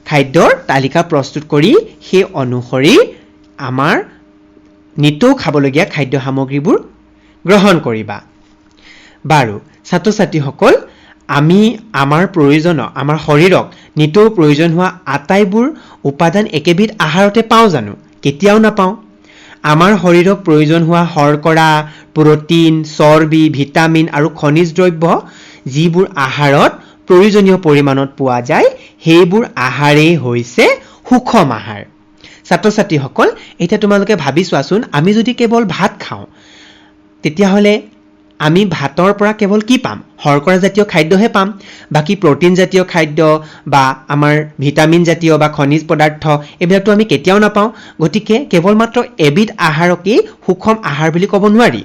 খাদ্যৰ তালিকা প্ৰস্তুত কৰি সেই অনুসৰি আমাৰ নিতৌ খাবলগীয়া খাদ্য সামগ্ৰীবোৰ গ্ৰহণ কৰিবা। বাৰু ছাত্ৰ ছাত্ৰীসকল, আমি আমাৰ শৰীৰক নিতৌ প্ৰয়োজন হোৱা আটাইবোৰ উপাদান একেবিধ আহাৰতে পাওঁ জানো? কেতিয়াও নাপাওঁ। আমাৰ শৰীৰক প্ৰয়োজন হোৱা শৰ্কৰা, প্ৰটিন, চৰ্বি, ভিটামিন আৰু খনিজ দ্ৰব্য যিবোৰ আহাৰত প্ৰয়োজনীয় পৰিমাণত পোৱা যায়, সেইবোৰ আহাৰেই হৈছে সুষম আহাৰ। ছাত্ৰ ছাত্ৰীসকল, এতিয়া তোমালোকে ভাবি চোৱাচোন, আমি যদি কেৱল ভাত খাওঁ তেতিয়াহ'লে আমি ভাতৰ পৰা কেৱল কি পাম শৰ্কৰা জাতীয় খাদ্যহে পাম বাকি প্ৰটিন জাতীয় খাদ্য বা আমাৰ ভিটামিন জাতীয় বা খনিজ পদাৰ্থ এইবিলাকটো আমি কেতিয়াও নাপাওঁ গতিকে কেৱল মাত্ৰ এবিধ আহাৰকে সুষম আহাৰ বুলি ক'ব নোৱাৰি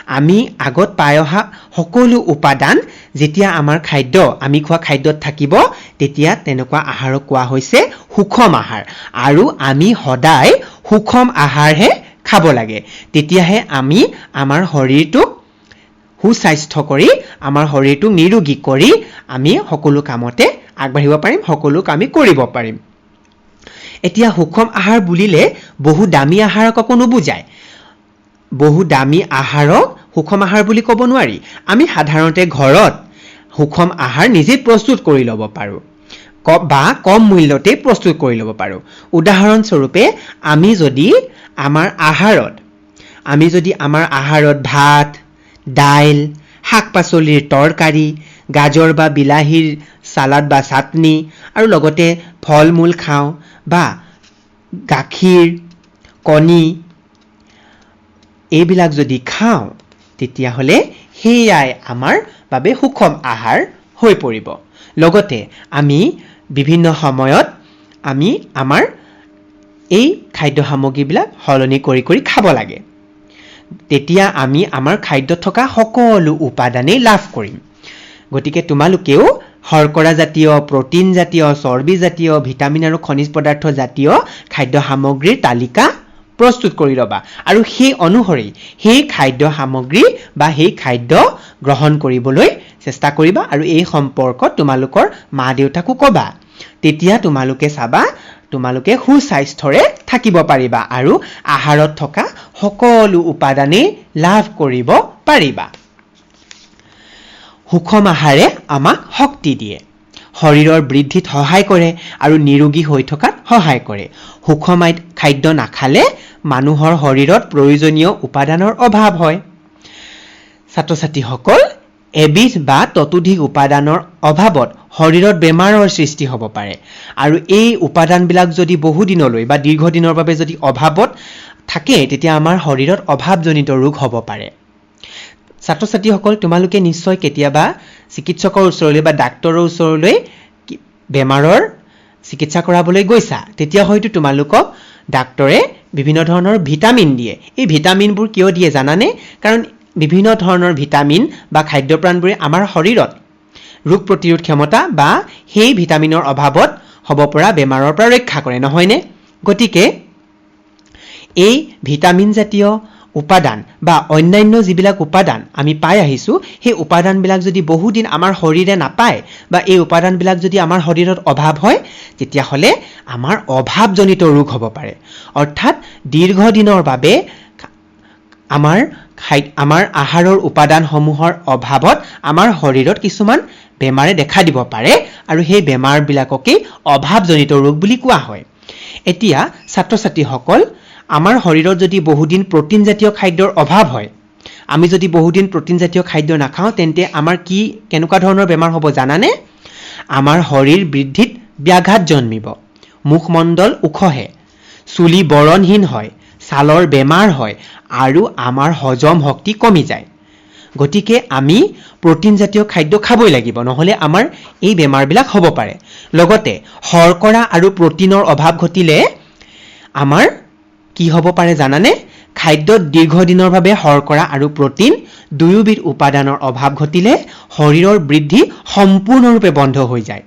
আমি আগত পাই অহা সকলো উপাদান যেতিয়া আমাৰ খাদ্য আমি খোৱা খাদ্যত থাকিব তেতিয়া তেনেকুৱা আহাৰক কোৱা হৈছে সুষম আহাৰ আৰু আমি সদায় সুষম আহাৰহে খাব লাগে তেতিয়াহে আমি আমাৰ শৰীৰটোক সুস্বাস্থ্য কৰি আমাৰ শৰীৰটোক নিৰোগী কৰি আমি সকলো কামতে আগবাঢ়িব পাৰিম সকলো কামই কৰিব পাৰিম এতিয়া সুষম আহাৰ বুলিলে বহু দামী আহাৰক কোনো বুজায় বহু দামী আহাৰক সুষম আহাৰ বুলি ক'ব নোৱাৰি আমি সাধাৰণতে ঘৰত সুষম আহাৰ নিজে প্ৰস্তুত কৰি ল'ব পাৰোঁ বা কম মূল্যতে প্ৰস্তুত কৰি ল'ব পাৰোঁ উদাহৰণ স্বৰূপে আমি যদি আমাৰ আহাৰত ভাত দাইল শাক-পাচলিৰ তৰকাৰী গাজৰ বা বিলাহীৰ সালাড বা চাটনি আৰু লগতে ফল-মূল খাওঁ বা গাখীৰ কণী এইবিলাক যদি খাওঁ তেতিয়াহ'লে সেইয়াই আমাৰ বাবে সুষম আহাৰ হৈ পৰিব লগতে আমি বিভিন্ন সময়ত আমি আমাৰ এই খাদ্য সামগ্ৰীবিলাক সলনি কৰি খাব লাগে তেতিয়া আমি আমাৰ খাদ্যত থকা সকলো উপাদানেই লাভ কৰিম গতিকে তোমালোকেও শৰ্কৰা জাতীয় প্ৰটিন জাতীয় চৰ্বি জাতীয় ভিটামিন আৰু খনিজ পদাৰ্থ জাতীয় খাদ্য সামগ্ৰীৰ তালিকা প্ৰস্তুত কৰি ল'বা আৰু সেই অনুসৰি সেই খাদ্য সামগ্ৰী বা সেই খাদ্য গ্ৰহণ কৰিবলৈ চেষ্টা কৰিবা আৰু এই সম্পৰ্কত তোমালোকৰ মা দেউতাকো ক'বা তেতিয়া তোমালোকে চাবা তোমালোকে সুস্বাস্থ্যৰে থাকিব পাৰিবা আৰু আহাৰত থকা সকলো উপাদানেই লাভ কৰিব পাৰিবা সুষম আহাৰে আমাক শক্তি দিয়ে শৰীৰৰ বৃদ্ধিত সহায় কৰে আৰু নিৰোগী হৈ থকাত সহায় কৰে সুষম খাদ্য নাখালে মানুহৰ শৰীৰত প্ৰয়োজনীয় উপাদানৰ অভাৱ হয় ছাত্ৰ-ছাত্ৰীসকল এবিধ বা ততোধিক উপাদানৰ অভাৱত শৰীৰত বেমাৰৰ সৃষ্টি হ'ব পাৰে আৰু এই উপাদানবিলাক যদি বহু দিনলৈ বা দীৰ্ঘদিনৰ বাবে যদি অভাৱত থাকে তেতিয়া আমাৰ শৰীৰত অভাৱজনিত ৰোগ হ'ব পাৰে ছাত্ৰ-ছাত্ৰীসকল তোমালোকে নিশ্চয় কেতিয়াবা চিকিৎসকৰ ওচৰলৈ বা ডাক্তৰৰ ওচৰলৈ বেমাৰৰ চিকিৎসা কৰাবলৈ গৈছা তেতিয়া হয়তো তোমালোকক ডাক্তৰে বিভিন্ন ধৰণৰ ভিটামিন দিয়ে এই ভিটামিনবোৰ কিয় দিয়ে জানানে কাৰণ বিভিন্ন ধৰণৰ ভিটামিন বা খাদ্যপ্ৰাণবোৰে আমাৰ শৰীৰত ৰোগ প্ৰতিৰোধ ক্ষমতা বা সেই ভিটামিনৰ অভাৱত হ'ব পৰা বেমাৰৰ পৰা ৰক্ষা কৰে নহয়নে গতিকে এই ভিটামিন জাতীয় উপাদান বা অন্যান্য যিবিলাক উপাদান আমি পাই আহিছো সেই উপাদানবিলাক যদি বহু দিন আমাৰ শৰীৰে নাপায় বা এই উপাদানবিলাক যদি আমাৰ শৰীৰত অভাৱ হয় তেতিয়াহ'লে আমাৰ অভাৱজনিত ৰোগ হ'ব পাৰে অৰ্থাৎ দীৰ্ঘদিনৰ বাবে আমাৰ আহাৰৰ উপাদানসমূহৰ অভাৱত আমাৰ শৰীৰত কিছুমান বেমাৰে দেখা দিব পাৰে আৰু সেই বেমাৰবিলাককেই অভাৱজনিত ৰোগ বুলি কোৱা হয় এতিয়া ছাত্ৰ-ছাত্ৰীসকল আমাৰ শৰীৰত যদি বহুদিন প্ৰটিন জাতীয় খাদ্যৰ অভাৱ হয় আমি যদি বহুদিন প্ৰটিন জাতীয় খাদ্য নাখাওঁ তেন্তে আমাৰ কেনেকুৱা ধৰণৰ বেমাৰ হ'ব জানানে আমাৰ শৰীৰ বৃদ্ধিত ব্যাঘাত জন্মিব মুখমণ্ডল ওখহে চুলি বৰণহীন হয় ছালৰ বেমাৰ হয় আৰু আমাৰ হজম শক্তি কমি যায় গতিকে আমি প্ৰটিন জাতীয় খাদ্য খাবই লাগিব নহলে আমাৰ এই বেমাৰবিলাক হ'ব পাৰে লগতে শৰ্কৰা আৰু প্ৰটিনৰ অভাৱ ঘটিলে আমাৰ কি হ'ব পাৰে জানানে খাদ্যত দীৰ্ঘদিনৰ বাবে শৰ্কৰা আৰু প্ৰটিন দুয়োবিধ উপাদানৰ অভাৱ ঘটিলে শৰীৰৰ বৃদ্ধি সম্পূৰ্ণৰূপে বন্ধ হৈ যায়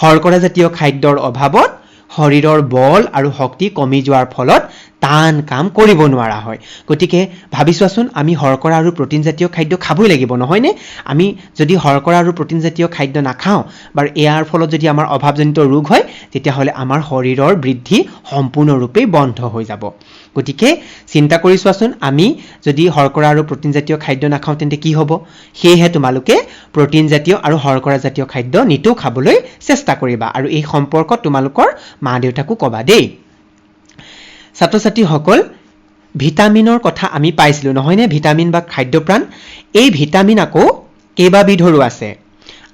শৰ্কৰা জাতীয় খাদ্যৰ অভাৱত শৰীৰৰ বল আৰু শক্তি কমি যোৱাৰ ফলত টান কাম কৰিব নোৱাৰা হয় গতিকে ভাবি চোৱাচোন আমি শৰ্কৰা আৰু প্ৰটিন জাতীয় খাদ্য খাবই লাগিব নহয়নে আমি যদি শৰ্কৰা আৰু প্ৰটিন জাতীয় খাদ্য নাখাওঁ বা ইয়াৰ ফলত যদি আমাৰ অভাৱজনিত ৰোগ হয় তেতিয়াহ'লে আমাৰ শৰীৰৰ বৃদ্ধি সম্পূৰ্ণৰূপে বন্ধ হৈ যাব গতিকে চিন্তা কৰি চোৱাচোন আমি যদি শৰ্কৰা আৰু প্ৰটিন জাতীয় খাদ্য নাখাওঁ তেন্তে কি হ'ব সেয়েহে তোমালোকে প্ৰটিন জাতীয় আৰু শৰ্কৰা জাতীয় খাদ্য নিতৌ খাবলৈ চেষ্টা কৰিবা আৰু এই সম্পৰ্কত তোমালোকৰ মা দেউতাকো ক'বা দেই ছাত্ৰ-ছাত্ৰীসকল ভিটামিনৰ কথা আমি পাইছিলোঁ নহয়নে ভিটামিন বা খাদ্যপ্ৰাণ এই ভিটামিন আকৌ কেইবাবিধৰো আছে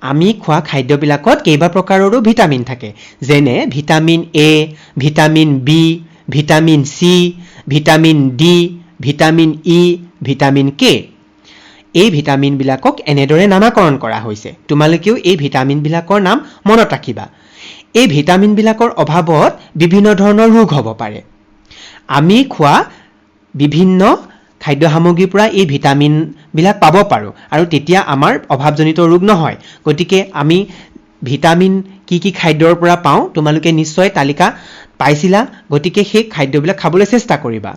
আমি খোৱা খাদ্যবিলাকত কেইবা প্ৰকাৰৰো ভিটামিন থাকে যেনে vitamin A vitamin B vitamin C vitamin D vitamin E vitamin K এই ভিটামিনবিলাকক এনেদৰে নামাকৰণ কৰা হৈছে। তোমালোকেও এই ভিটামিনবিলাকৰ নাম মনত ৰাখিবা। এই ভিটামিনবিলাকৰ অভাৱত বিভিন্ন ধৰণৰ ৰোগ হ'ব পাৰে। আমি খোৱা বিভিন্ন খাদ্য সামগ্ৰীৰ পৰা এই ভিটামিনবিলাক পাব পাৰোঁ আৰু তেতিয়া আমাৰ অভাৱজনিত ৰোগ নহয়। গতিকে আমি ভিটামিন কি কি খাদ্যৰ পৰা পাওঁ তোমালোকে নিশ্চয় তালিকা পাইছিলা। গতিকে সেই খাদ্যবিলাক খাবলৈ চেষ্টা কৰিবা।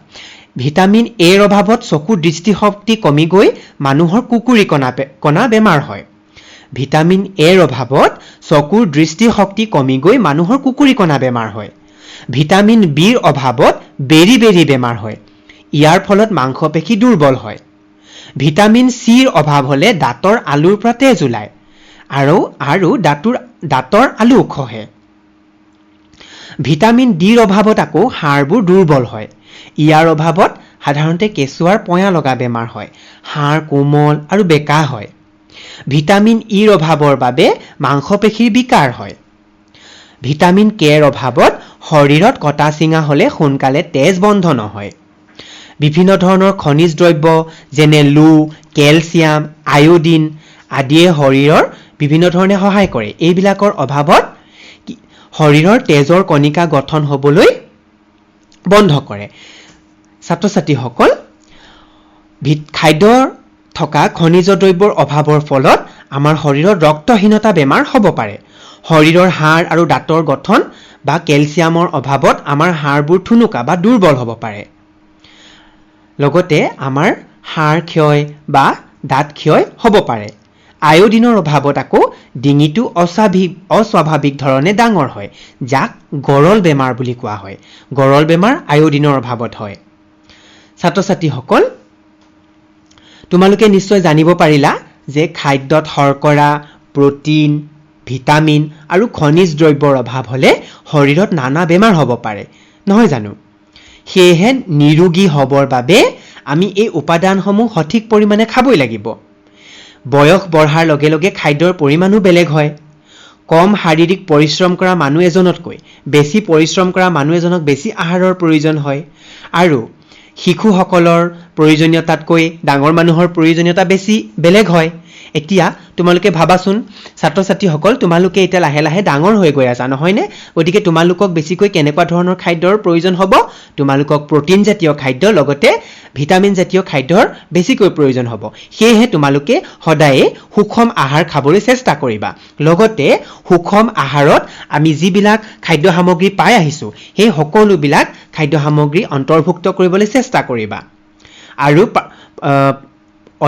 ভিটামিন এৰ অভাৱত চকুৰ দৃষ্টিশক্তি কমি গৈ মানুহৰ কুকুৰি কণা বেমাৰ হয়। ভিটামিন এৰ অভাৱত চকুৰ দৃষ্টিশক্তি কমি গৈ মানুহৰ কুকুৰি কণা বেমাৰ হয়। ভিটামিন বিৰ অভাৱত বেৰি বেমাৰ হয়। ইয়াৰ ফলত মাংসপেশী দুৰ্বল হয়। ভিটামিন চিৰ অভাৱ হ'লে দাঁতৰ আলুৰ পৰা তেজ ওলায় আৰু দাঁতৰ আলু খহে। ভিটামিন ডিৰ অভাৱত আকৌ হাড়বোৰ দুৰ্বল হয়। ইয়াৰ অভাৱত সাধাৰণতে কেঁচুৱাৰ পয়া লগা বেমাৰ হয়। হাড় কোমল আৰু বেকা হয়। ভিটামিন ইৰ অভাৱৰ বাবে মাংসপেশীৰ বিকাৰ হয়। ভিটামিন কেৰ অভাৱত শৰীৰত কটা চিঙা হ'লে সোনকালে তেজ বন্ধ নহয়। বিভিন্ন ধৰণৰ খনিজ দ্ৰব্য যেনে লো, কেলছিয়াম, আয়োডিন আদিয়ে শৰীৰৰ বিভিন্ন ধৰণে সহায় কৰে। এইবিলাকৰ অভাৱত শৰীৰৰ তেজৰ কণিকা গঠন হ'বলৈ বন্ধ কৰে। ছাত্ৰ ছাত্ৰীসকল, খাদ্যৰ থকা খনিজ দ্ৰব্যৰ অভাৱৰ ফলত আমাৰ শৰীৰত ৰক্তহীনতা বেমাৰ হ'ব পাৰে। শৰীৰৰ হাড় আৰু দাঁতৰ গঠন বা কেলছিয়ামৰ অভাৱত আমাৰ হাড়বোৰ ঠুনুকা বা দুৰ্বল হ'ব পাৰে। লগতে আমাৰ হাড় ক্ষয় বা দাঁত ক্ষয় হ'ব পাৰে। আয়োডিনৰ অভাৱত আকৌ ডিঙিটো অস্বাভাৱিক ধৰণে ডাঙৰ হয়, যাক গৰল বেমাৰ বুলি কোৱা হয়। গৰল বেমাৰ আয়োডিনৰ অভাৱত হয়। ছাত্ৰ ছাত্ৰীসকল, তোমালোকে নিশ্চয় জানিব পাৰিলা যে খাদ্যত শৰ্কৰা, প্ৰটিন, ভিটামিন আৰু খনিজ দ্ৰব্যৰ অভাৱ হ'লে শৰীৰত নানা বেমাৰ হ'ব পাৰে, নহয় জানো? সেয়েহে নিৰোগী হ'বৰ বাবে আমি এই উপাদানসমূহ সঠিক পৰিমাণে খাবই লাগিব। বয়স বঢ়াৰ লগে লগে খাদ্যৰ পৰিমাণো বেলেগ হয়। কম শাৰীৰিক পৰিশ্ৰম কৰা মানুহ এজনতকৈ বেছি পৰিশ্ৰম কৰা মানুহ এজনক বেছি আহাৰৰ প্ৰয়োজন হয় আৰু শিশুসকলৰ প্ৰয়োজনীয়তাতকৈ ডাঙৰ মানুহৰ প্ৰয়োজনীয়তা বেছি বেলেগ হয়। এতিয়া তোমালোকে ভাবাচোন ছাত্ৰ ছাত্ৰীসকল, তোমালোকে এতিয়া লাহে লাহে ডাঙৰ হৈ গৈ আছা, নহয়নে? গতিকে তোমালোকক বেছিকৈ কেনেকুৱা ধৰণৰ খাদ্যৰ প্ৰয়োজন হ'ব? তোমালোকক প্ৰটিন জাতীয় খাদ্য লগতে ভিটামিন জাতীয় খাদ্যৰ বেছিকৈ প্ৰয়োজন হ'ব। সেয়েহে তোমালোকে সদায়ে সুষম আহাৰ খাবলৈ চেষ্টা কৰিবা। লগতে সুষম আহাৰত আমি যিবিলাক খাদ্য সামগ্ৰী পাই আহিছোঁ সেই সকলোবিলাক খাদ্য সামগ্ৰী অন্তৰ্ভুক্ত কৰিবলৈ চেষ্টা কৰিবা। আৰু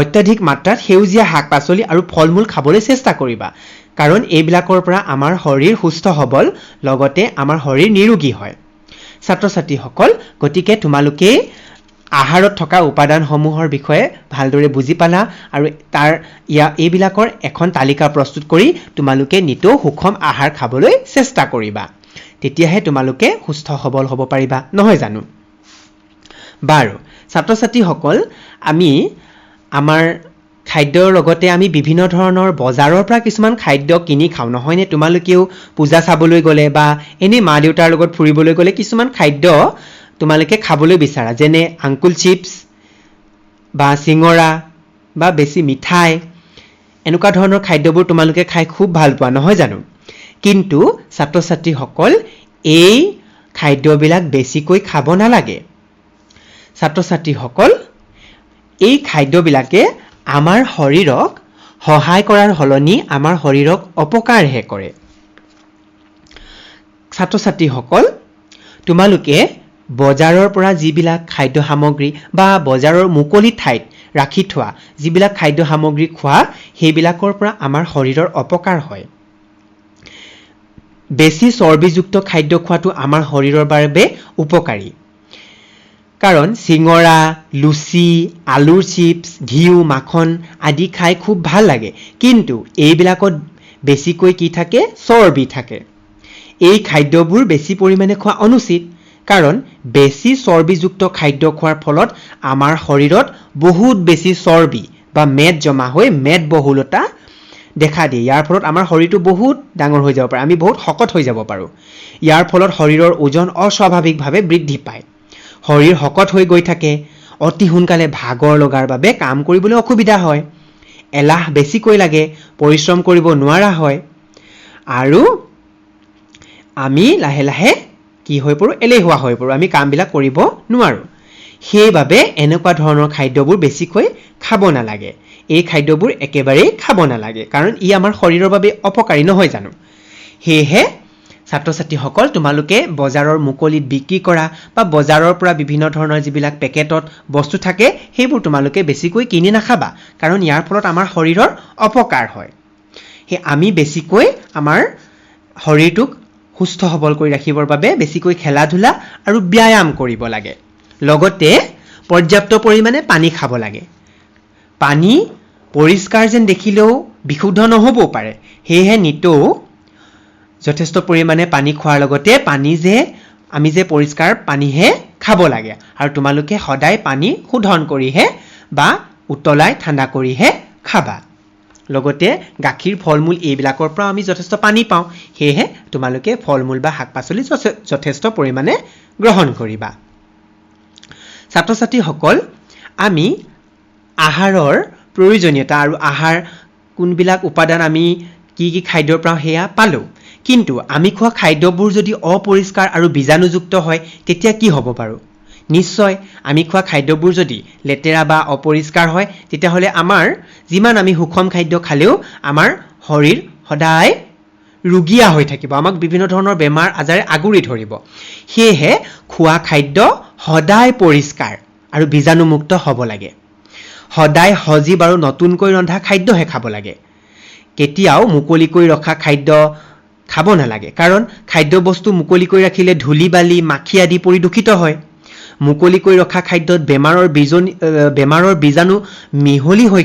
অত্যাধিক মাত্ৰাত সেউজীয়া শাক পাচলি আৰু ফল মূল খাবলৈ চেষ্টা কৰিবা, কাৰণ এইবিলাকৰ পৰা আমাৰ শৰীৰ সুস্থ সবল, লগতে আমাৰ শৰীৰ নিৰোগী হয়। ছাত্ৰ ছাত্ৰীসকল, গতিকে তোমালোকে আহাৰত থকা উপাদানসমূহৰ বিষয়ে ভালদৰে বুজি পালা আৰু এইবিলাকৰ এখন তালিকা প্ৰস্তুত কৰি তোমালোকে নিতৌ সুষম আহাৰ খাবলৈ চেষ্টা কৰিবা। তেতিয়াহে তোমালোকে সুস্থ সবল হ'ব পাৰিবা, নহয় জানো? বাৰু ছাত্ৰ ছাত্ৰীসকল, আমি আমাৰ খাদ্যৰ লগতে আমি বিভিন্ন ধৰণৰ বজাৰৰ পৰা কিছুমান খাদ্য কিনি খাওঁ, নহয়নে? তোমালোকেও পূজা চাবলৈ গ'লে বা এনেই মা দেউতাৰ লগত ফুৰিবলৈ গ'লে কিছুমান খাদ্য তোমালোকে খাবলৈ বিচাৰা, যেনে আংকুল চিপছ বা চিঙৰা বা বেছি মিঠাই, এনেকুৱা ধৰণৰ খাদ্যবোৰ তোমালোকে খাই খুব ভাল পোৱা, নহয় জানো? কিন্তু ছাত্ৰ ছাত্ৰীসকল, এই খাদ্যবিলাক বেছিকৈ খাব নালাগে। ছাত্ৰ ছাত্ৰীসকল, এই খাদ্যবিলাকে আমাৰ শৰীৰক সহায় কৰাৰ সলনি আমাৰ শৰীৰক অপকাৰহে কৰে। ছাত্ৰ ছাত্ৰীসকল, তোমালোকে বজাৰৰ পৰা যিবিলাক খাদ্য সামগ্ৰী বা বজাৰৰ মুকলি ঠাইত ৰাখি থোৱা যিবিলাক খাদ্য সামগ্ৰী খোৱা, সেইবিলাকৰ পৰা আমাৰ শৰীৰৰ অপকাৰ হয়। বেছি চৰ্বিযুক্ত খাদ্য খোৱাটো আমাৰ শৰীৰৰ বাবে উপকাৰী, কাৰণ চিঙৰা, লুচি, আলুৰ চিপছ, ঘিউ, মাখন আদি খাই খুব ভাল লাগে, কিন্তু এইবিলাকত বেছিকৈ কি থাকে? চৰ্বি থাকে। এই খাদ্যবোৰ বেছি পৰিমাণে খোৱা অনুচিত, কাৰণ বেছি চৰ্বিযুক্ত খাদ্য খোৱাৰ ফলত আমাৰ শৰীৰত বহুত বেছি চৰ্বি বা মেদ জমা হৈ মেদবহুলতা দেখা দিয়ে। ইয়াৰ ফলত আমাৰ শৰীৰটো বহুত ডাঙৰ হৈ যাব পাৰে, আমি বহুত শকত হৈ যাব পাৰোঁ। ইয়াৰ ফলত শৰীৰৰ ওজন অস্বাভাৱিকভাৱে বৃদ্ধি পায়, শৰীৰ শকত হৈ গৈ থাকে, অতি সোনকালে ভাগৰ লগাৰ বাবে কাম কৰিবলৈ অসুবিধা হয়, এলাহ বেছিকৈ লাগে, পৰিশ্ৰম কৰিব নোৱাৰা হয় আৰু আমি লাহে লাহে কি হৈ পৰোঁ, এলেহুৱা হৈ পৰোঁ, আমি কামবিলাক কৰিব নোৱাৰোঁ। সেইবাবে এনেকুৱা ধৰণৰ খাদ্যবোৰ বেছিকৈ খাব নালাগে। এই খাদ্যবোৰ একেবাৰেই খাব নালাগে, কাৰণ ই আমাৰ শৰীৰৰ বাবে অপকাৰী নহয় জানো। সেয়েহে ছাত্ৰ ছাত্ৰীসকল, তোমালোকে বজাৰৰ মুকলিত বিক্ৰী কৰা বা বজাৰৰ পৰা বিভিন্ন ধৰণৰ যিবিলাক পেকেটত বস্তু থাকে সেইবোৰ তোমালোকে বেছিকৈ কিনি নাখাবা, কাৰণ ইয়াৰ ফলত আমাৰ শৰীৰৰ অপকাৰ হয়। সেই আমি বেছিকৈ আমাৰ শৰীৰটোক সুস্থ সবল কৰি ৰাখিবৰ বাবে বেছিকৈ খেলা ধূলা আৰু ব্যায়াম কৰিব লাগে। লগতে পৰ্যাপ্ত পৰিমাণে পানী খাব লাগে। পানী পৰিষ্কাৰ যেন দেখিলেও বিশুদ্ধ নহ'বও পাৰে, সেয়েহে নিতৌ যথেষ্ট পৰিমাণে পানী খোৱাৰ লগতে আমি যে পৰিষ্কাৰ পানীহে খাব লাগে। আৰু তোমালোকে সদায় পানী শোধন কৰিহে বা উতলাই ঠাণ্ডা কৰিহে খাবা। লগতে গাখীৰ, ফল মূল এইবিলাকৰ পৰা আমি যথেষ্ট পানী পাওঁ, সেয়েহে তোমালোকে ফল মূল বা শাক পাচলি যথেষ্ট পৰিমাণে গ্ৰহণ কৰিবা। ছাত্ৰ ছাত্ৰীসকল, আমি আহাৰৰ প্ৰয়োজনীয়তা আৰু আহাৰ কোনবিলাক উপাদান আমি কি কি খাদ্যৰ পৰা সেয়া পালোঁ, কিন্তু আমি খোৱা খাদ্যবোৰ যদি অপৰিষ্কাৰ আৰু বীজাণুযুক্ত হয় তেতিয়া কি হ'ব বাৰু? নিশ্চয় আমি খোৱা খাদ্যবোৰ যদি লেতেৰা বা অপৰিষ্কাৰ হয় তেতিয়াহ'লে আমাৰ যিমান আমি সুষম খাদ্য খালেও আমাৰ শৰীৰ সদায় ৰোগীয়া হৈ থাকিব, আমাক বিভিন্ন ধৰণৰ বেমাৰ আজাৰে আগুৰি ধৰিব। সেয়েহে খোৱা খাদ্য সদায় পৰিষ্কাৰ আৰু বীজাণুমুক্ত হ'ব লাগে। সদায় সজীৱ আৰু নতুনকৈ ৰন্ধা খাদ্যহে খাব লাগে। কেতিয়াও মুকলিকৈ ৰখা খাদ্য খাব নালাগে, কাৰণ খাদ্যবস্তু মুকলিকৈ ৰাখিলে ধূলি বালি মাখি আদি পৰি দূষিত হয়। মুকলিকৈ ৰখা খাদ্যত বেমাৰৰ বীজাণু মিহলি হৈ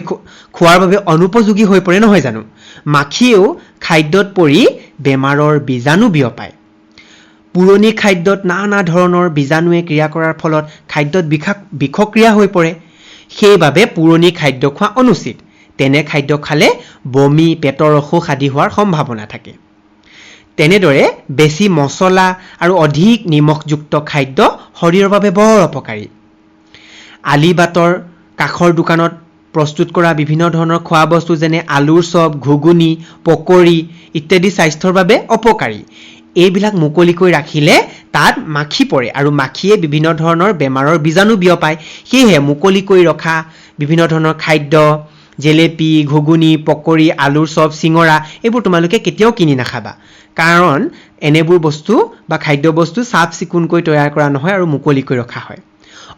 খোৱাৰ বাবে অনুপযোগী হৈ পৰে নহয় জানো। মাখিয়েও খাদ্যত পৰি বেমাৰৰ বীজাণু বিয়পায়। পুৰণি খাদ্যত নানা ধৰণৰ বীজাণুৱে ক্ৰিয়া কৰাৰ ফলত খাদ্যত বিষক্ৰিয়া হৈ পৰে। সেইবাবে পুৰণি খাদ্য খোৱা অনুচিত। তেনে খাদ্য খালে বমি, পেটৰ অসুখ আদি হোৱাৰ সম্ভাৱনা থাকে। তেনেদৰে বেছি মছলা আৰু অধিক নিমখযুক্ত খাদ্য শৰীৰৰ বাবে বৰ অপকাৰী। আলিবাটৰ কাষৰ দোকানত প্ৰস্তুত কৰা বিভিন্ন ধৰণৰ খোৱা বস্তু যেনে আলুৰ চপ, ঘুগুনি, পকৰি ইত্যাদি স্বাস্থ্যৰ বাবে অপকাৰী। এইবিলাক মুকলিকৈ ৰাখিলে তাত মাখি পৰে আৰু মাখিয়ে বিভিন্ন ধৰণৰ বেমাৰৰ বীজাণু বিয়পায়। সেয়েহে মুকলিকৈ ৰখা বিভিন্ন ধৰণৰ খাদ্য, জেলেপি, ঘুগুনি, পকৰি, আলুৰ চপ, চিঙৰা এইবোৰ তোমালোকে কেতিয়াও কিনি নাখাবা, কাৰণ এনেবোৰ বস্তু বা খাদ্যবস্তু চাফ চিকুণকৈ তৈয়াৰ কৰা নহয় আৰু মুকলিকৈ ৰখা হয়।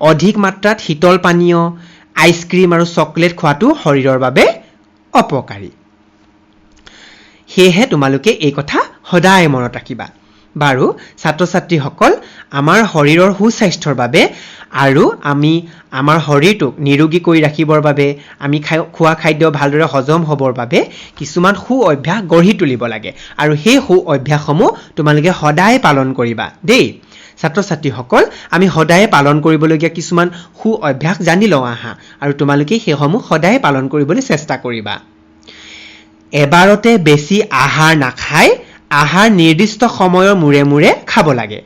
অধিক মাত্ৰাত শীতল পানীয়, আইচক্ৰীম আৰু চকলেট খোৱাটো শৰীৰৰ বাবে অপকাৰী। সেয়েহে তোমালোকে এই কথা সদায় মনত ৰাখিবা। বাৰু ছাত্ৰ ছাত্ৰীসকল, আমাৰ শৰীৰৰ সুস্বাস্থ্যৰ বাবে আৰু আমি আমাৰ শৰীৰটোক নিৰোগী কৰি ৰাখিবৰ বাবে আমি খোৱা খাদ্য ভালদৰে হজম হ'বৰ বাবে কিছুমান সু অভ্যাস গঢ়ি তুলিব লাগে, আৰু সেই সু অভ্যাসসমূহ তোমালোকে সদায় পালন কৰিবা দেই। ছাত্ৰ ছাত্ৰীসকল, আমি সদায় পালন কৰিবলগীয়া কিছুমান সু অভ্যাস জানি লওঁ আহা, আৰু তোমালোকে সেইসমূহ সদায় পালন কৰিবলৈ চেষ্টা কৰিবা। এবাৰতে বেছি আহাৰ নাখাই আহাৰ নিৰ্দিষ্ট সময়ৰ মূৰে মূৰে খাব লাগে।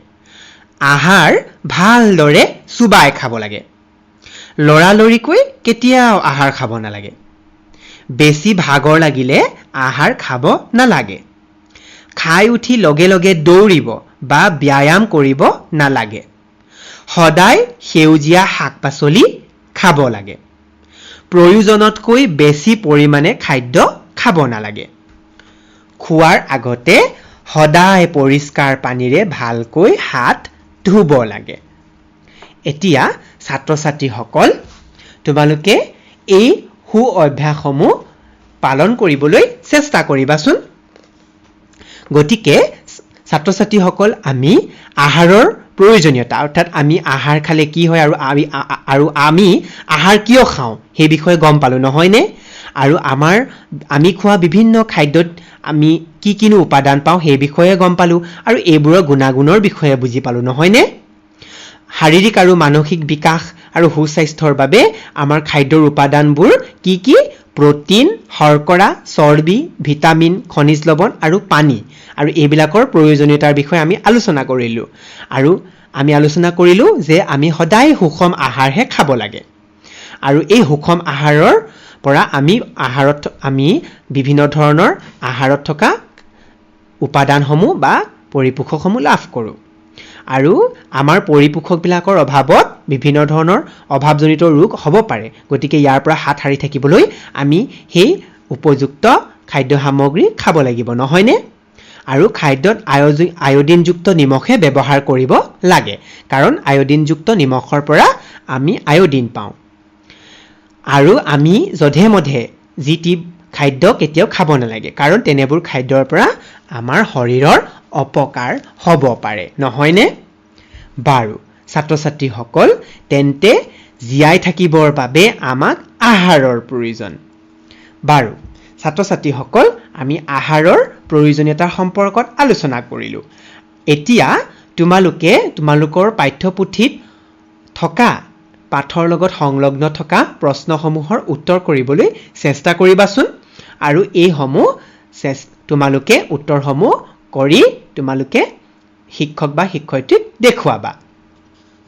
আহাৰ ভালদৰে চুবাই খাব লাগে। লৰালৰিকৈ কেতিয়াও আহাৰ খাব নালাগে। বেছি ভাগৰ লাগিলে আহাৰ খাব নালাগে। খাই উঠি লগে লগে দৌৰিব বা ব্যায়াম কৰিব নালাগে। সদায় সেউজীয়া শাক পাচলি খাব লাগে। প্ৰয়োজনতকৈ বেছি পৰিমাণে খাদ্য খাব নালাগে। খোৱাৰ আগতে সদায় পৰিষ্কাৰ পানীৰে ভালকৈ হাত ধুব লাগে। এতিয়া ছাত্ৰ ছাত্ৰীসকল, তোমালোকে এই সু অভ্যাসসমূহ পালন কৰিবলৈ চেষ্টা কৰিবাচোন। গতিকে ছাত্ৰ ছাত্ৰীসকল, আমি আহাৰৰ প্ৰয়োজনীয়তা অৰ্থাৎ আমি আহাৰ খালে কি হয় আৰু আমি আহাৰ কিয় খাওঁ সেই বিষয়ে গম পালোঁ নহয়নে? আৰু আমি খোৱা বিভিন্ন খাদ্যত আমি কি কিনো উপাদান পাওঁ সেই বিষয়ে গম পালোঁ, আৰু এইবোৰৰ গুণাগুণৰ বিষয়ে বুজি পালোঁ নহয়নে? শাৰীৰিক আৰু মানসিক বিকাশ আৰু সুস্বাস্থ্যৰ বাবে আমাৰ খাদ্যৰ উপাদানবোৰ কি কি? প্ৰটিন, শৰ্কৰা, চৰ্বি, ভিটামিন, খনিজ লৱণ আৰু পানী, আৰু এইবিলাকৰ প্ৰয়োজনীয়তাৰ বিষয়ে আমি আলোচনা কৰিলোঁ। আৰু আমি আলোচনা কৰিলোঁ যে আমি সদায় সুষম আহাৰহে খাব লাগে আৰু এই সুষম আহাৰৰ পৰা আমি বিভিন্ন ধৰণৰ আহাৰত থকা উপাদানসমূহ বা পৰিপোষকসমূহ লাভ কৰোঁ আৰু আমাৰ পৰিপোষকবিলাকৰ অভাৱত বিভিন্ন ধৰণৰ অভাৱজনিত ৰোগ হ'ব পাৰে গতিকে ইয়াৰ পৰা হাত সাৰি থাকিবলৈ আমি সেই উপযুক্ত খাদ্য সামগ্ৰী খাব লাগিব নহয়নে আৰু খাদ্যত আয়োডিনযুক্ত নিমখে ব্যৱহাৰ কৰিব লাগে কাৰণ আয়োডিনযুক্ত নিমখৰ পৰা আমি আয়োডিন পাওঁ আৰু আমি যধে মধে যি টি খাদ্য কেতিয়াও খাব নালাগে কাৰণ তেনেবোৰ খাদ্যৰ পৰা আমাৰ শৰীৰৰ অপকাৰ হ'ব পাৰে নহয়নে বাৰু ছাত্ৰ ছাত্ৰীসকল তেন্তে জীয়াই থাকিবৰ বাবে আমাক আহাৰৰ প্ৰয়োজন বাৰু ছাত্ৰ ছাত্ৰীসকল আমি আহাৰৰ প্ৰয়োজনীয়তাৰ সম্পৰ্কত আলোচনা কৰিলোঁ এতিয়া তোমালোকৰ পাঠ্যপুথিত থকা পাঠৰ লগত সংলগ্ন থকা প্ৰশ্নসমূহৰ উত্তৰ কৰিবলৈ চেষ্টা কৰিবাচোন আৰু এইসমূহ তোমালোকে উত্তৰসমূহ কৰি তোমালোকে শিক্ষক বা শিক্ষয়িত্ৰীক দেখুৱাবা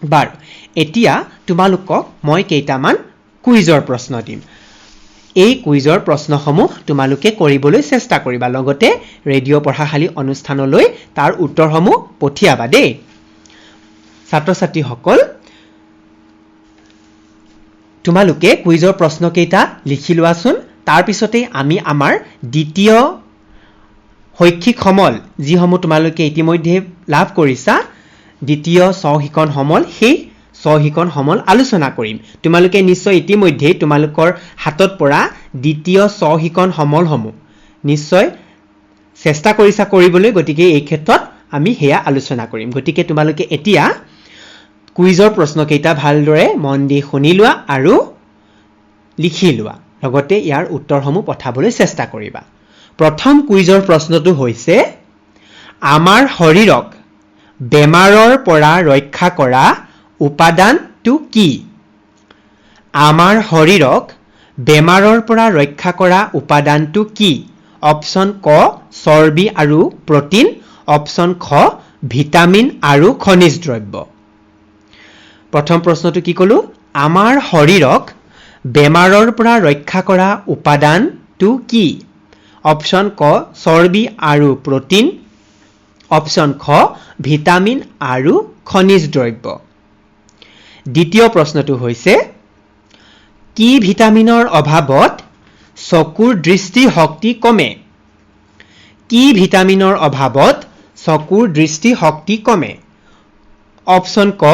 বাৰু এতিয়া তোমালোকক মই কেইটামান কুইজৰ প্ৰশ্ন দিম এই কুইজৰ প্ৰশ্নসমূহ তোমালোকে কৰিবলৈ চেষ্টা কৰিবা লগতে ৰেডিঅ' পঢ়াশালী অনুষ্ঠানলৈ তাৰ উত্তৰসমূহ পঠিয়াবা দেই ছাত্ৰ ছাত্ৰীসকল তোমালোকে কুইজৰ প্ৰশ্নকেইটা লিখি লোৱাচোন তাৰ পিছতে আমি আমাৰ দ্বিতীয় শৈক্ষিক সমল যিসমূহ তোমালোকে ইতিমধ্যে লাভ কৰিছা দ্বিতীয় স্বশিক্ষণ সমল সেই স্বশিক্ষণ সমল আলোচনা কৰিম তোমালোকে নিশ্চয় ইতিমধ্যে তোমালোকৰ হাতত পৰা দ্বিতীয় স্বশিক্ষণ সমলসমূহ নিশ্চয় চেষ্টা কৰিছা কৰিবলৈ গতিকে এই ক্ষেত্ৰত আমি হেয়া আলোচনা কৰিম গতিকে তোমালোকে এতিয়া কুইজৰ প্ৰশ্নকেইটা ভালদৰে মন দি শুনি লোৱা আৰু লিখি লোৱা লগতে ইয়াৰ উত্তৰসমূহ পঠাবলৈ চেষ্টা কৰিবা প্ৰথম কুইজৰ প্ৰশ্নটো হৈছে আমাৰ শৰীৰক বেমাৰৰ পৰা ৰক্ষা কৰা উপাদানটো কি আমাৰ শৰীৰক বেমাৰৰ পৰা ৰক্ষা কৰা উপাদানটো কি অপচন ক চৰ্বি আৰু প্ৰটিন অপচন খ ভিটামিন আৰু খনিজ দ্ৰব্য প্ৰথম প্ৰশ্নটো কি ক'লো আমাৰ শৰীৰক বেমাৰৰ পৰা ৰক্ষা কৰা উপাদানটো কি অপচন ক চৰ্বি আৰু প্ৰটিন অপচন খ ভিটামিন আৰু খনিজ দ্ৰব্য দ্বিতীয় প্ৰশ্নটো হৈছে কি ভিটামিনৰ অভাৱত চকুৰ দৃষ্টিশক্তি কমে কি ভিটামিনৰ অভাৱত চকুৰ দৃষ্টিশক্তি কমে অপচন ক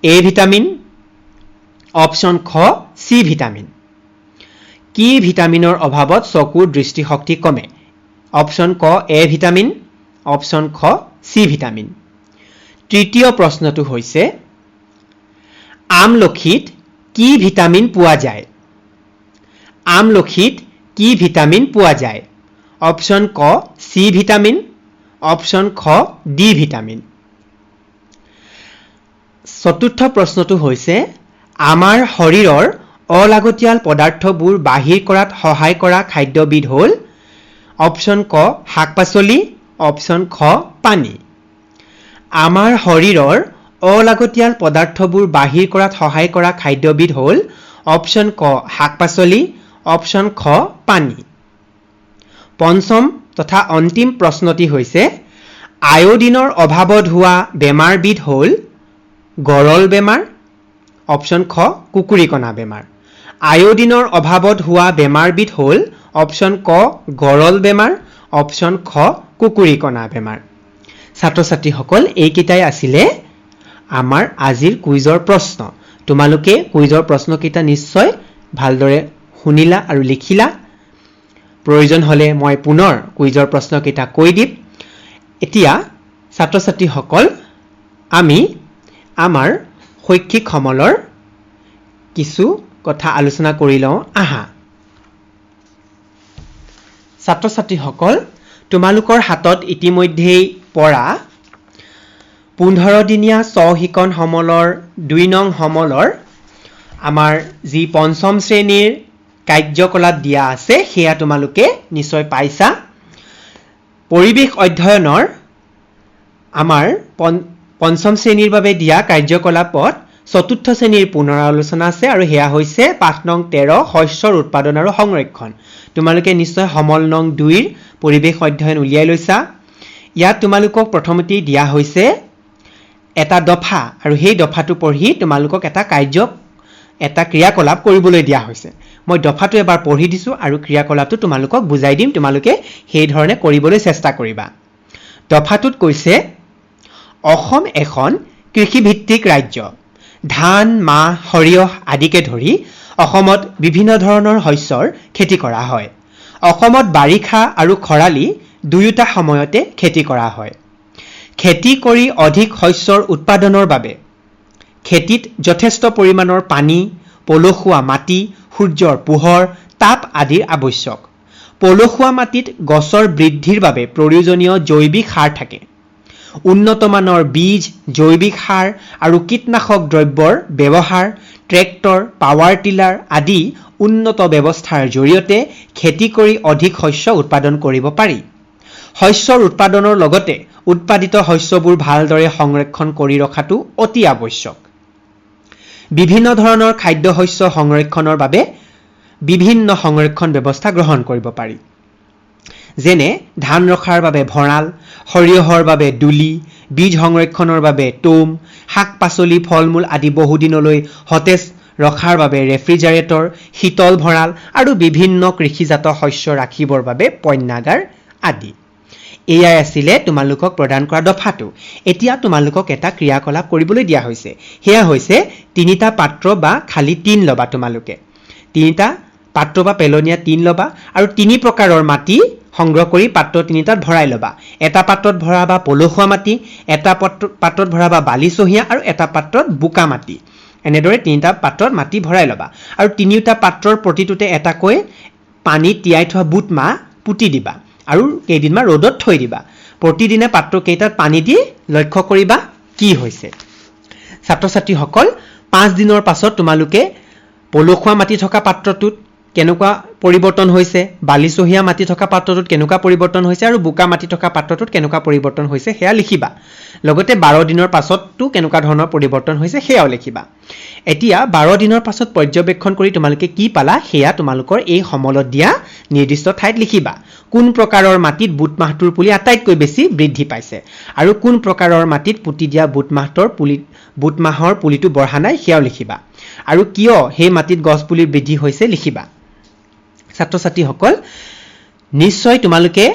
এ ভিটামিন অপচন খ চি ভিটামিন কি ভিটামিনৰ অভাৱত চকুৰ দৃষ্টিশক্তি কমে অপচন ক এ ভিটামিন অপচন খ চি ভিটামিন তৃতীয় প্ৰশ্নটো হৈছে আমলখিত কি ভিটামিন পোৱা যায় আমলখিত কি ভিটামিন পোৱা যায় অপচন ক চি ভিটামিন অপচন খ ডি ভিটামিন চতুৰ্থ প্ৰশ্নটো হৈছে আমাৰ শৰীৰৰ অলাগতিয়াল পদাৰ্থবোৰ বাহিৰ কৰাত সহায় কৰা খাদ্যবিধ হ'ল অপচন ক শাক-পাচলি অপচন খ পানী আমাৰ শৰীৰৰ অলাগতিয়াল পদাৰ্থবোৰ বাহিৰ কৰাত সহায় কৰা খাদ্যবিধ হ'ল অপচন ক শাক-পাচলি অপচন খ পানী পঞ্চম তথা অন্তিম প্ৰশ্নটি হৈছে আয়োডিনৰ অভাৱত হোৱা বেমাৰবিধ হ'ল গৰল বেমাৰ অপচন খ কুকুৰিকণা বেমাৰ আয়োডিনৰ অভাৱত হোৱা বেমাৰবিধ হ'ল অপচন ক গৰল বেমাৰ অপচন খ কুকুৰিকণা বেমাৰ ছাত্ৰ ছাত্ৰীসকল এইকেইটাই আছিলে আমাৰ আজিৰ কুইজৰ প্ৰশ্ন তোমালোকে কুইজৰ প্ৰশ্নকেইটা নিশ্চয় ভালদৰে শুনিলা আৰু লিখিলা প্ৰয়োজন হলে মই পুনৰ কুইজৰ প্ৰশ্নকেইটা কৈ দিম এতিয়া ছাত্ৰ ছাত্ৰীসকল আমি আমাৰ শৈক্ষিক সমলৰ কিছু কথা আলোচনা কৰি লওঁ আহা ছাত্ৰ ছাত্ৰীসকল তোমালোকৰ হাতত ইতিমধ্যেই পৰা 15 দিনীয়া স্বশিক্ষণ সমলৰ 2 নং সমলৰ আমাৰ যি পঞ্চম শ্ৰেণীৰ কাৰ্যকলাপ দিয়া আছে সেয়া তোমালোকে নিশ্চয় পাইছা পৰিৱেশ অধ্যয়নৰ আমাৰ পঞ্চম শ্ৰেণীৰ বাবে দিয়া কাৰ্যকলাপত চতুৰ্থ শ্ৰেণীৰ পুনৰালোচনা আছে আৰু হেয়া হৈছে পাঠ নং 13 শস্যৰ উৎপাদন আৰু সংৰক্ষণ। তোমালোকে নিশ্চয় সমল নং 2ৰ পৰিৱেশ অধ্যয়ন উলিয়াই লৈছা। ইয়াত তোমালোকক প্ৰথমতেই দিয়া হৈছে এটা দফা আৰু সেই দফাটো পঢ়ি তোমালোকক এটা ক্ৰিয়াকলাপ কৰিবলৈ দিয়া হৈছে। মই দফাটো এবাৰ পঢ়ি দিছোঁ আৰু ক্ৰিয়াকলাপটো তোমালোকক বুজাই দিম, তোমালোকে সেই ধৰণে কৰিবলৈ চেষ্টা কৰিবা। দফাটোত কৈছে অসম এখন কৃষিভিত্তিক ৰাজ্য। ধান, মাহ, সৰিয়হ আদিকে ধৰি অসমত বিভিন্ন ধৰণৰ শস্যৰ খেতি কৰা হয়। অসমত বাৰিষা আৰু খৰালি দুয়োটা সময়তে খেতি কৰা হয়। খেতি কৰি অধিক শস্যৰ উৎপাদনৰ বাবে খেতিত যথেষ্ট পৰিমাণৰ পানী, পলসুৱা মাটি, সূৰ্যৰ পোহৰ, তাপ আদিৰ আৱশ্যক। পলসুৱা মাটিত গছৰ বৃদ্ধিৰ বাবে প্ৰয়োজনীয় জৈৱিক সাৰ থাকে। উন্নতমানৰ বীজ, জৈৱিক সাৰ আৰু কীটনাশক দ্ৰব্যৰ ব্যৱহাৰ, ট্ৰেক্টৰ, পাৱাৰ টিলাৰ আদি উন্নত ব্যৱস্থাৰ জৰিয়তে খেতি কৰি অধিক শস্য উৎপাদন কৰিব পাৰি। শস্যৰ উৎপাদনৰ লগতে উৎপাদিত শস্যবোৰ ভালদৰে সংৰক্ষণ কৰি ৰখাটো অতি আৱশ্যক। বিভিন্ন ধৰণৰ খাদ্য শস্য সংৰক্ষণৰ বাবে বিভিন্ন সংৰক্ষণ ব্যৱস্থা গ্ৰহণ কৰিব পাৰি। যেনে ধান ৰখাৰ বাবে ভঁৰাল, সৰিয়হৰ বাবে দুলি, বীজ সংৰক্ষণৰ বাবে টোম, শাক পাচলি, ফল মূল আদি বহুদিনলৈ সতেজ ৰখাৰ বাবে ৰেফ্ৰিজাৰেটৰ, শীতল ভঁৰাল আৰু বিভিন্ন কৃষিজাত শস্য ৰাখিবৰ বাবে পণ্যাগাৰ আদি। এয়াই আছিলে তোমালোকক প্ৰদান কৰা দফাটো। এতিয়া তোমালোকক এটা ক্ৰিয়াকলাপ কৰিবলৈ দিয়া হৈছে। সেয়া হৈছে 3টা পাত্ৰ বা খালী টিন ল'বা। তোমালোকে 3টা পাত্ৰ বা পেলনীয়া টিন ল'বা আৰু 3 প্ৰকাৰৰ মাটি সংগ্ৰহ কৰি পাত্ৰ 3টাত ভৰাই ল'বা। এটা পাত্ৰত ভৰাবা পলসুৱা মাটি, এটা পাত্ৰত ভৰাবা বালিচহীয়া আৰু এটা পাত্ৰত বোকা মাটি। এনেদৰে 3টা পাত্ৰত মাটি ভৰাই ল'বা আৰু 3টা পাত্ৰৰ প্ৰতিটোতে এটাকৈ পানীত তিয়াই থোৱা বুট মাহ পুতি দিবা আৰু কেইদিনমান ৰ'দত থৈ দিবা। প্ৰতিদিনে পাত্ৰ কেইটাত পানী দি লক্ষ্য কৰিবা কি হৈছে। ছাত্ৰ ছাত্ৰীসকল 5 দিনৰ পাছত তোমালোকে পলসুৱা মাটি থকা পাত্ৰটোত কেনেকুৱা পৰিৱৰ্তন হৈছে, বালিচহীয়া মাটি থকা পাত্ৰটোত কেনেকুৱা পৰিৱৰ্তন হৈছে আৰু বোকা মাটি থকা পাত্ৰটোত কেনেকুৱা পৰিৱৰ্তন হৈছে সেয়া লিখিবা। লগতে 12 দিনৰ পাছতো কেনেকুৱা ধৰণৰ পৰিৱৰ্তন হৈছে সেয়াও লিখিবা। এতিয়া 12 দিনৰ পাছত পৰ্যবেক্ষণ কৰি তোমালোকে কি পালা সেয়া তোমালোকৰ এই সমলত দিয়া নিৰ্দিষ্ট ঠাইত লিখিবা। কোন প্ৰকাৰৰ মাটিত বুট মাহটোৰ পুলি আটাইতকৈ বেছি বৃদ্ধি পাইছে আৰু কোন প্ৰকাৰৰ মাটিত পুতি দিয়া বুট মাহৰ পুলিটো বঢ়া নাই সেয়াও লিখিবা। আৰু কিয় সেই মাটিত গছ পুলি বৃদ্ধি হৈছে লিখিবা। ছাত্ৰ ছাত্ৰীসকল নিশ্চয় তোমালোকে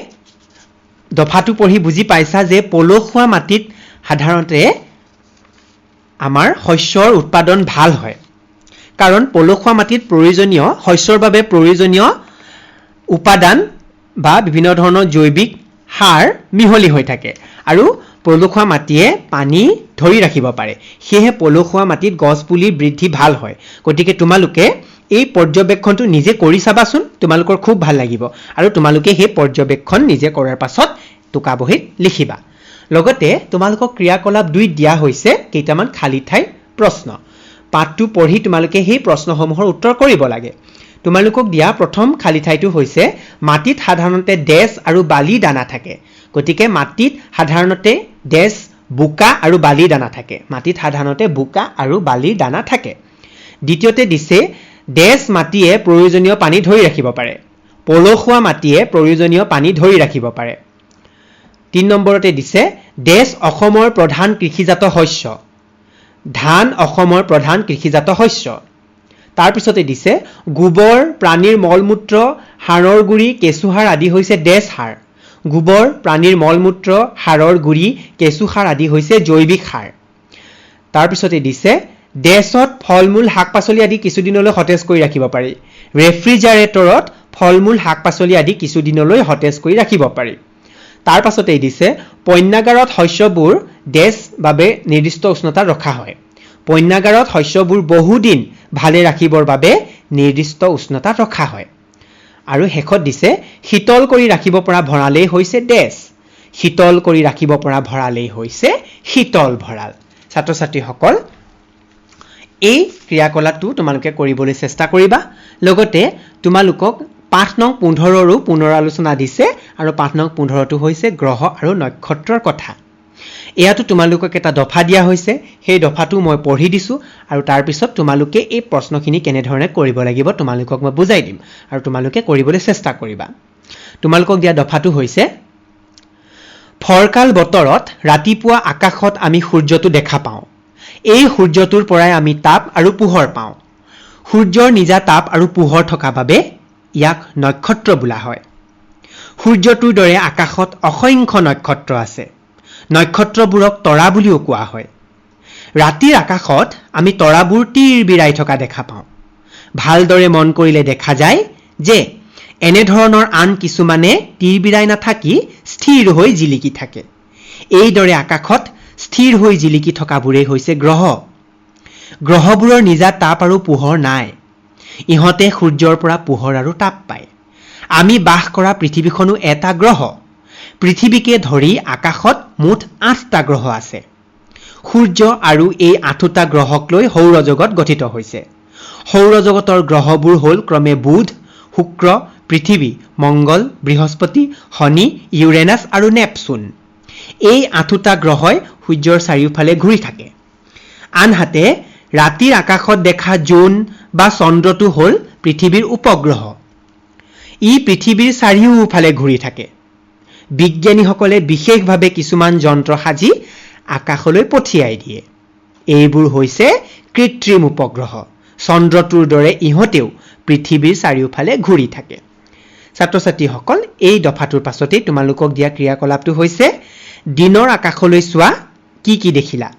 দফাটো পঢ়ি বুজি পাইছা যে পলসুৱা মাটিত সাধাৰণতে আমাৰ শস্যৰ উৎপাদন ভাল হয়। কাৰণ পলসুৱা মাটিত শস্যৰ বাবে প্ৰয়োজনীয় উপাদান বা বিভিন্ন ধৰণৰ জৈৱিক সাৰ মিহলি হৈ থাকে আৰু পলসুৱা মাটিয়ে পানী ধৰি ৰাখিব পাৰে। সেয়েহে পলসুৱা মাটিত গছ পুলি বৃদ্ধি ভাল হয়। গতিকে তোমালোকে এই পৰ্যবেক্ষণটো নিজে কৰি চাবাচোন, তোমালোকৰ খুব ভাল লাগিব আৰু তোমালোকে সেই পৰ্যবেক্ষণ নিজে কৰাৰ পাছত টোকা বহীত লিখিবা। লগতে তোমালোকক ক্ৰিয়াকলাপ 2 দিয়া হৈছে কেইটামান খালী ঠাইৰ প্ৰশ্ন। পাঠটো পঢ়ি তোমালোকে সেই প্ৰশ্নসমূহৰ উত্তৰ কৰিব লাগে। তোমালোকক দিয়া প্ৰথম খালী ঠাইটো হৈছে মাটিত সাধাৰণতে ডেছ আৰু বালি দানা থাকে। গতিকে মাটিত সাধাৰণতে ডেছ, বোকা আৰু বালিৰ দানা থাকে। মাটিত সাধাৰণতে বোকা আৰু বালিৰ দানা থাকে। দ্বিতীয়তে দিছে ডেছ মাটিয়ে প্ৰয়োজনীয় পানী ধৰি ৰাখিব পাৰে। পলসুৱা মাটিয়ে প্ৰয়োজনীয় পানী ধৰি ৰাখিব পাৰে। 3 নম্বৰতে দিছে ডেছ অসমৰ প্ৰধান কৃষিজাত শস্য। ধান অসমৰ প্ৰধান কৃষিজাত শস্য। তাৰপিছতে দিছে গোবৰ, প্ৰাণীৰ মলমূত্ৰ, সাৰৰ গুৰি, কেঁচুসাৰ আদি হৈছে ডেছ সাৰ। গোবৰ, প্ৰাণীৰ মলমূত্ৰ, সাৰৰ গুৰি, কেঁচুসাৰ আদি হৈছে জৈৱিক সাৰ। তাৰপিছতে দিছে ডেছত ফল মূল শাক পাচলি আদি কিছুদিনলৈ সতেজ কৰি ৰাখিব পাৰি। ৰেফ্ৰিজাৰেটৰত ফল মূল শাক পাচলি আদি কিছুদিনলৈ সতেজ কৰি ৰাখিব পাৰি। তাৰ পাছতেই দিছে পণ্যাগাৰত শস্যবোৰ ডেছ বাবে নিৰ্দিষ্ট উষ্ণতাত ৰখা হয়। পণ্যাগাৰত শস্যবোৰ বহুদিন ভালে ৰাখিবৰ বাবে নিৰ্দিষ্ট উষ্ণতাত ৰখা হয়। আৰু শেষত দিছে শীতল কৰি ৰাখিব পৰা ভঁৰালেই হৈছে ডেছ। শীতল কৰি ৰাখিব পৰা ভঁৰালেই হৈছে শীতল ভঁৰাল। ছাত্ৰ ছাত্ৰীসকল এই ক্ৰিয়াকলাপটো তোমালোকে কৰিবলৈ চেষ্টা কৰিবা। লগতে তোমালোকক পাঠ নং 15ৰো পুনৰালোচনা দিছে আৰু পাঠ নং 15টো হৈছে গ্ৰহ আৰু নক্ষত্ৰৰ কথা। এয়াতো তোমালোকক এটা দফা দিয়া হৈছে সেই দফাটো মই পঢ়ি দিছো আৰু তাৰ পিছত তোমালোকে এই প্ৰশ্নখিনি কেনেধৰণে কৰিব লাগিব তোমালোকক মই বুজাই দিম আৰু তোমালোকে কৰিবলৈ চেষ্টা কৰিবা তোমালোকক দিয়া দফাটো হৈছে ফৰকাল বতৰত ৰাতিপুৱা আকাশত আমি সূৰ্যটো দেখা পাওঁ এই সূৰ্যটোৰ পৰাই আমি তাপ আৰু পোহৰ পাওঁ সূৰ্যৰ নিজা তাপ আৰু পোহৰ থকা বাবে ইয়াক নক্ষত্ৰ বোলা হয় সূৰ্যটোৰ দৰে আকাশত অসংখ্য নক্ষত্ৰ আছে নক্ষত্ৰবোৰক তৰা বুলিও কোৱা হয় ৰাতিৰ আকাশত আমি তৰাবোৰ তীৰ বিৰাই থকা দেখা পাওঁ ভালদৰে মন কৰিলে দেখা যায় যে এনে ধৰণৰ আন কিছুমানে তীৰ বিৰাই নাথাকি স্থিৰ হৈ জিলিকি থাকে এইদৰে আকাশত স্থিৰ হৈ জিলিকি থকাবোৰেই হৈছে গ্ৰহ গ্ৰহবোৰৰ নিজা তাপ আৰু পোহৰ নাই ইহঁতে সূৰ্যৰ পৰা পোহৰ আৰু তাপ পায় আমি বাস কৰা পৃথিৱীখনো এটা গ্ৰহ পৃথিৱীকে ধৰি আকাশত মুঠ 8টা গ্ৰহ আছে সূৰ্য আৰু এই 8টা গ্ৰহক লৈ সৌৰজগত গঠিত হৈছে সৌৰজগতৰ গ্ৰহবোৰ হ'ল ক্ৰমে বুধ শুক্ৰ পৃথিৱী মংগল বৃহস্পতি শনি ইউৰেনাছ আৰু নেপচুন এই 8টা গ্ৰহই সূৰ্যৰ চাৰিওফালে ঘূৰি থাকে আনহাতে ৰাতিৰ আকাশত দেখা জোন বা চন্দ্ৰটো হ'ল পৃথিৱীৰ উপগ্ৰহ ই পৃথিৱীৰ চাৰিওফালে ঘূৰি থাকে বিজ্ঞানীসকলে বিশেষভাৱে কিছুমান যন্ত্ৰ সাজি আকাশলৈ পঠিয়াই দিয়ে এইবোৰ হৈছে কৃত্ৰিম উপগ্ৰহ চন্দ্ৰটোৰ দৰে ইহঁতেও পৃথিৱীৰ চাৰিওফালে ঘূৰি থাকে ছাত্ৰ-ছাত্ৰীসকল এই দফাটোৰ পাছতেই তোমালোকক দিয়া ক্ৰিয়াকলাপটো হৈছে দিনৰ আকাশলৈ চোৱা কি কি দেখিলা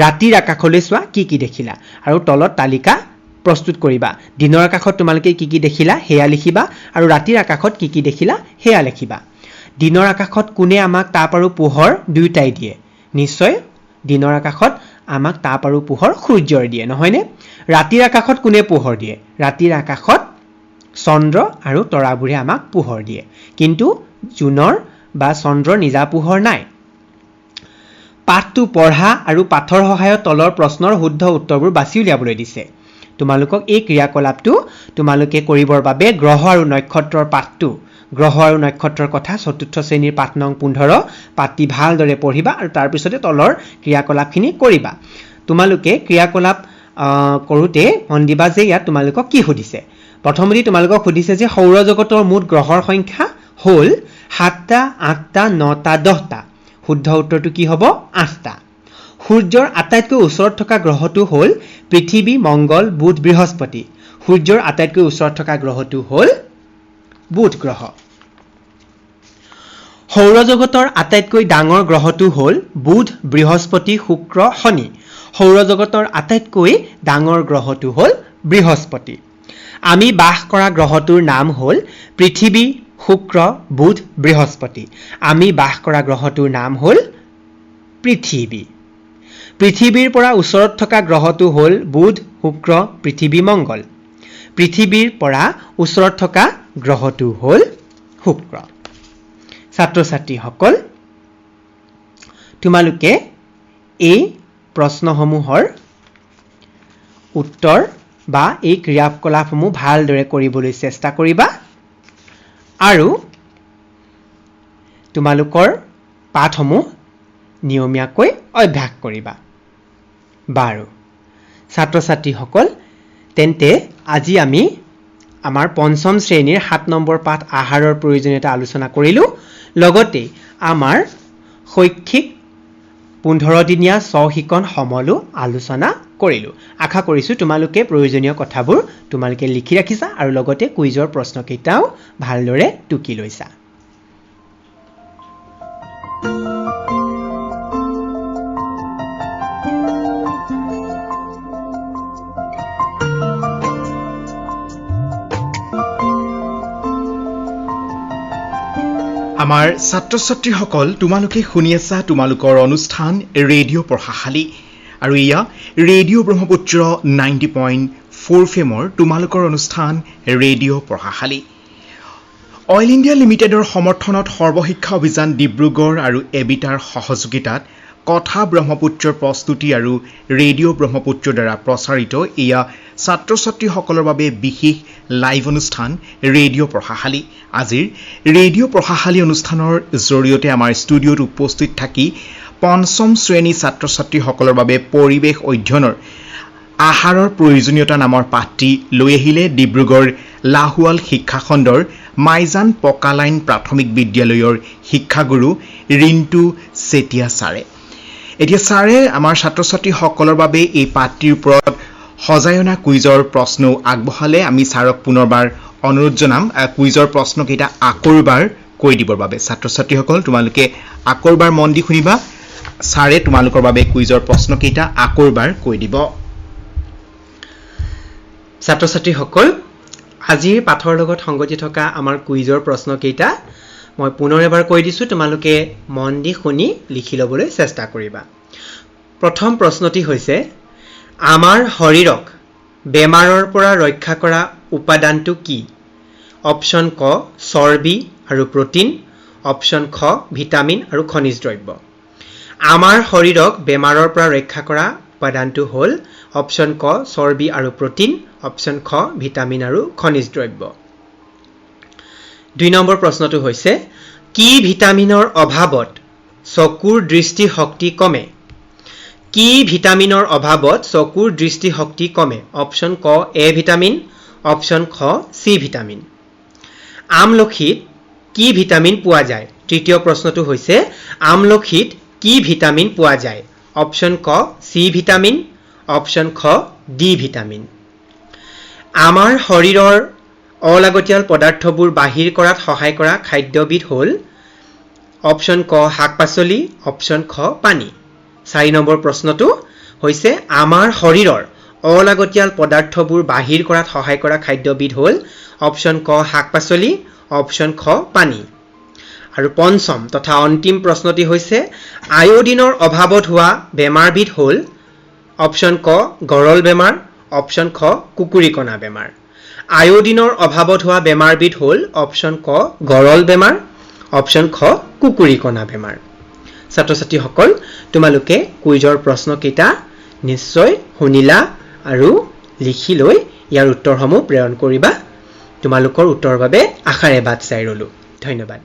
ৰাতিৰ আকাশলৈ চোৱা কি কি দেখিলা আৰু তলত তালিকা প্ৰস্তুত কৰিবা দিনৰ আকাশত তোমালোকে কি কি দেখিলা হেয়া লিখিবা আৰু ৰাতিৰ আকাশত কি কি দেখিলা হেয়া লিখিবা দিনৰ আকাশত কোনে আমাক তাপ আৰু পোহৰ দুয়োটাই দিয়ে নিশ্চয় দিনৰ আকাশত আমাক তাপ আৰু পোহৰ সূৰ্যৰ দিয়ে নহয়নে ৰাতিৰ আকাশত কোনে পোহৰ দিয়ে ৰাতিৰ আকাশত চন্দ্ৰ আৰু তৰাবোৰে আমাক পোহৰ দিয়ে কিন্তু জোনৰ বা চন্দ্ৰৰ নিজা পোহৰ নাই পাঠটো পঢ়া আৰু পাঠৰ সহায়ত তলৰ প্ৰশ্নৰ শুদ্ধ উত্তৰবোৰ বাছি উলিয়াবলৈ দিছে তোমালোকক এই ক্ৰিয়াকলাপটো তোমালোকে কৰিবৰ বাবে গ্ৰহ আৰু নক্ষত্ৰৰ পাঠটো গ্ৰহ আৰু নক্ষত্ৰৰ কথা চতুৰ্থ শ্ৰেণীৰ পাঠ নং 15 পাঠটি ভালদৰে পঢ়িবা আৰু তাৰ পিছতে তলৰ ক্ৰিয়াকলাপখিনি কৰিবা তোমালোকে ক্ৰিয়াকলাপ কৰোঁতে মন দিবা যে ইয়াত তোমালোকক কি সুধিছে প্ৰথমতে তোমালোকক সুধিছে যে সৌৰজগতৰ মুঠ গ্ৰহৰ সংখ্যা হ'ল 7টা 8টা 9টা 10টা শুদ্ধ উত্তৰটো কি হ'ব 8টা সূৰ্যৰ আটাইতকৈ ওচৰত থকা গ্ৰহটো হ'ল পৃথিৱী মংগল বুধ বৃহস্পতি সূৰ্যৰ আটাইতকৈ ওচৰত থকা গ্ৰহটো হ'ল বুধ গ্ৰহ সৌৰজগতৰ আটাইতকৈ ডাঙৰ গ্ৰহটো হ'ল বুধ বৃহস্পতি শুক্ৰ শনি সৌৰজগতৰ আটাইতকৈ ডাঙৰ গ্ৰহটো হ'ল বৃহস্পতি আমি বাস কৰা গ্ৰহটোৰ নাম হ'ল পৃথিৱী শুক্ৰ বুধ বৃহস্পতি আমি বাস কৰা গ্ৰহটোৰ নাম হ'ল পৃথিৱী পৃথিৱীৰ পৰা ওচৰত থকা গ্ৰহটো হ'ল বুধ শুক্ৰ পৃথিৱী মংগল পৃথিৱীৰ পৰা ওচৰত থকা গ্ৰহটো হ'ল শুক্ৰ ছাত্ৰ-ছাত্ৰীসকল তোমালোকে এই প্ৰশ্নসমূহৰ উত্তৰ বা এই ক্ৰিয়াকলাপসমূহ ভালদৰে কৰিবলৈ চেষ্টা কৰিবা আৰু তোমালোকৰ পাঠসমূহ নিয়মীয়াকৈ অভ্যাস কৰিবা বাৰু ছাত্ৰ-ছাত্ৰীসকল তেন্তে আজি আমি আমাৰ পঞ্চম শ্ৰেণীৰ 7 নম্বৰ পাঠ আহাৰৰ প্ৰয়োজনীয়তা আলোচনা কৰিলোঁ লগতে আমাৰ শৈক্ষিক 15 দিনীয়া স্ব-শিকন সমলো আলোচনা কৰিলোঁ আশা কৰিছোঁ তোমালোকে প্ৰয়োজনীয় কথাবোৰ তোমালোকে লিখি ৰাখিছা আৰু লগতে কুইজৰ প্ৰশ্নকেইটাও ভালদৰে টুকি লৈছা আমাৰ ছাত্ৰ-ছাত্ৰীসকল তোমালোকে শুনি আছা তোমালোকৰ অনুষ্ঠান ৰেডিঅ' পঢ়াশালী আৰু ইয়া ৰেডিঅ' ব্ৰহ্মপুত্ৰ 90.4 ফেমৰ তোমালোকৰ অনুষ্ঠান ৰেডিঅ' পঢ়াশালী অইল ইণ্ডিয়া লিমিটেডৰ সমৰ্থনত সৰ্বশিক্ষা অভিযান ডিব্ৰুগড় আৰু এবিটাৰ সহযোগিতাত কথা ব্ৰহ্মপুত্ৰৰ প্ৰস্তুতি আৰু ৰেডিঅ' ব্ৰহ্মপুত্ৰৰ দ্বাৰা প্ৰচাৰিত এয়া ছাত্ৰ-ছাত্ৰীসকলৰ বাবে বিশেষ লাইভ অনুষ্ঠান ৰেডিঅ' পঢ়াশালী আজিৰ ৰেডিঅ' পঢ়াশালী অনুষ্ঠানৰ জৰিয়তে আমাৰ ষ্টুডিঅ'ত উপস্থিত থাকি পঞ্চম শ্ৰেণী ছাত্ৰ ছাত্ৰীসকলৰ বাবে পৰিৱেশ অধ্যয়নৰ আহাৰৰ প্ৰয়োজনীয়তা নামৰ পাঠটি লৈ আহিলে ডিব্ৰুগড় লাহোৱাল শিক্ষাখণ্ডৰ মাইজান পকালাইন প্ৰাথমিক বিদ্যালয়ৰ শিক্ষাগুৰু ৰিণ্টু চেতিয়া ছাৰে। এতিয়া ছাৰে আমাৰ ছাত্ৰ ছাত্ৰীসকলৰ বাবে এই পাঠটিৰ ওপৰত সজাই অনা কুইজৰ প্ৰশ্ন আগবঢ়ালে। আমি ছাৰক পুনৰবাৰ অনুৰোধ জনাম কুইজৰ প্ৰশ্নকেইটা আকৌবাৰ কৈ দিবৰ বাবে। ছাত্ৰ ছাত্ৰীসকল তোমালোকে আকৌবাৰ মন দি শুনিবা। ছাৰে তোমালোকৰ বাবে কুইজৰ প্ৰশ্নকেইটা আকৌবাৰ কৈ দিব। ছাত্ৰ ছাত্ৰীসকল, আজিৰ পাঠৰ লগত সংগতি থকা আমাৰ কুইজৰ প্ৰশ্নকেইটা মই পুনৰ এবাৰ কৈ দিছোঁ, তোমালোকে মন দি শুনি লিখি ল'বলৈ চেষ্টা কৰিবা। প্ৰথম প্ৰশ্নটি হৈছে, আমাৰ শৰীৰক বেমাৰৰ পৰা ৰক্ষা কৰা উপাদানটো কি? অপশ্যন ক চৰ্বি আৰু প্ৰটিন, অপশ্যন খ ভিটামিন আৰু খনিজ দ্ৰব্য। আমাৰ শৰীৰক বেমাৰৰ পৰা ৰক্ষা কৰা উপাদানটো হ'ল অপশ্যন ক চৰ্বি আৰু প্ৰটিন, অপশ্যন খ ভিটামিন আৰু খনিজ দ্ৰব্য। ২ নম্বৰ প্ৰশ্নটো হৈছে, কি ভিটামিনৰ অভাৱত চকুৰ দৃষ্টিশক্তি কমে? কি ভিটামিনৰ অভাৱত চকুৰ দৃষ্টিশক্তি কমে? অপশ্যন ক এ ভিটামিন, অপশ্যন খ চি ভিটামিন। আমলখিত কি ভিটামিন পোৱা যায়? তৃতীয় প্ৰশ্নটো হৈছে, আমলখিত কি ভিটামিন পোৱা যায়? অপশ্যন ক চি ভিটামিন, অপশ্যন খ ডি ভিটামিন। আমাৰ শৰীৰৰ অলাগতিয়াল পদাৰ্থবোৰ বাহিৰ কৰাত সহায় কৰা খাদ্যবিধ হ'ল অপশ্যন ক শাক পাচলি, অপশ্যন খ পানী। ৪ নম্বৰ প্ৰশ্নটো হৈছে, আমাৰ শৰীৰৰ অলাগতিয়াল পদাৰ্থবোৰ বাহিৰ কৰাত সহায় কৰা খাদ্যবিধ হ'ল অপশ্যন ক শাক পাচলি, অপশ্যন খ পানী। আৰু পঞ্চম তথা অন্তিম প্ৰশ্নটি হৈছে, আয়োডিনৰ অভাৱত হোৱা বেমাৰবিধ হ'ল অপশ্যন ক গৰল বেমাৰ, অপশ্যন খ কুকুৰিকণা বেমাৰ। আয়োডিনৰ অভাৱত হোৱা বেমাৰবিধ হ'ল অপশ্যন ক গৰল বেমাৰ, অপশ্যন খ কুকুৰিকণা বেমাৰ। ছাত্ৰ ছাত্ৰীসকল, তোমালোকে কুইজৰ প্ৰশ্নকেইটা নিশ্চয় শুনিলা আৰু লিখি লৈ ইয়াৰ উত্তৰসমূহ প্ৰেৰণ কৰিবা। তোমালোকৰ উত্তৰৰ বাবে আশাৰে বাট চাই ৰ'লো। ধন্যবাদ।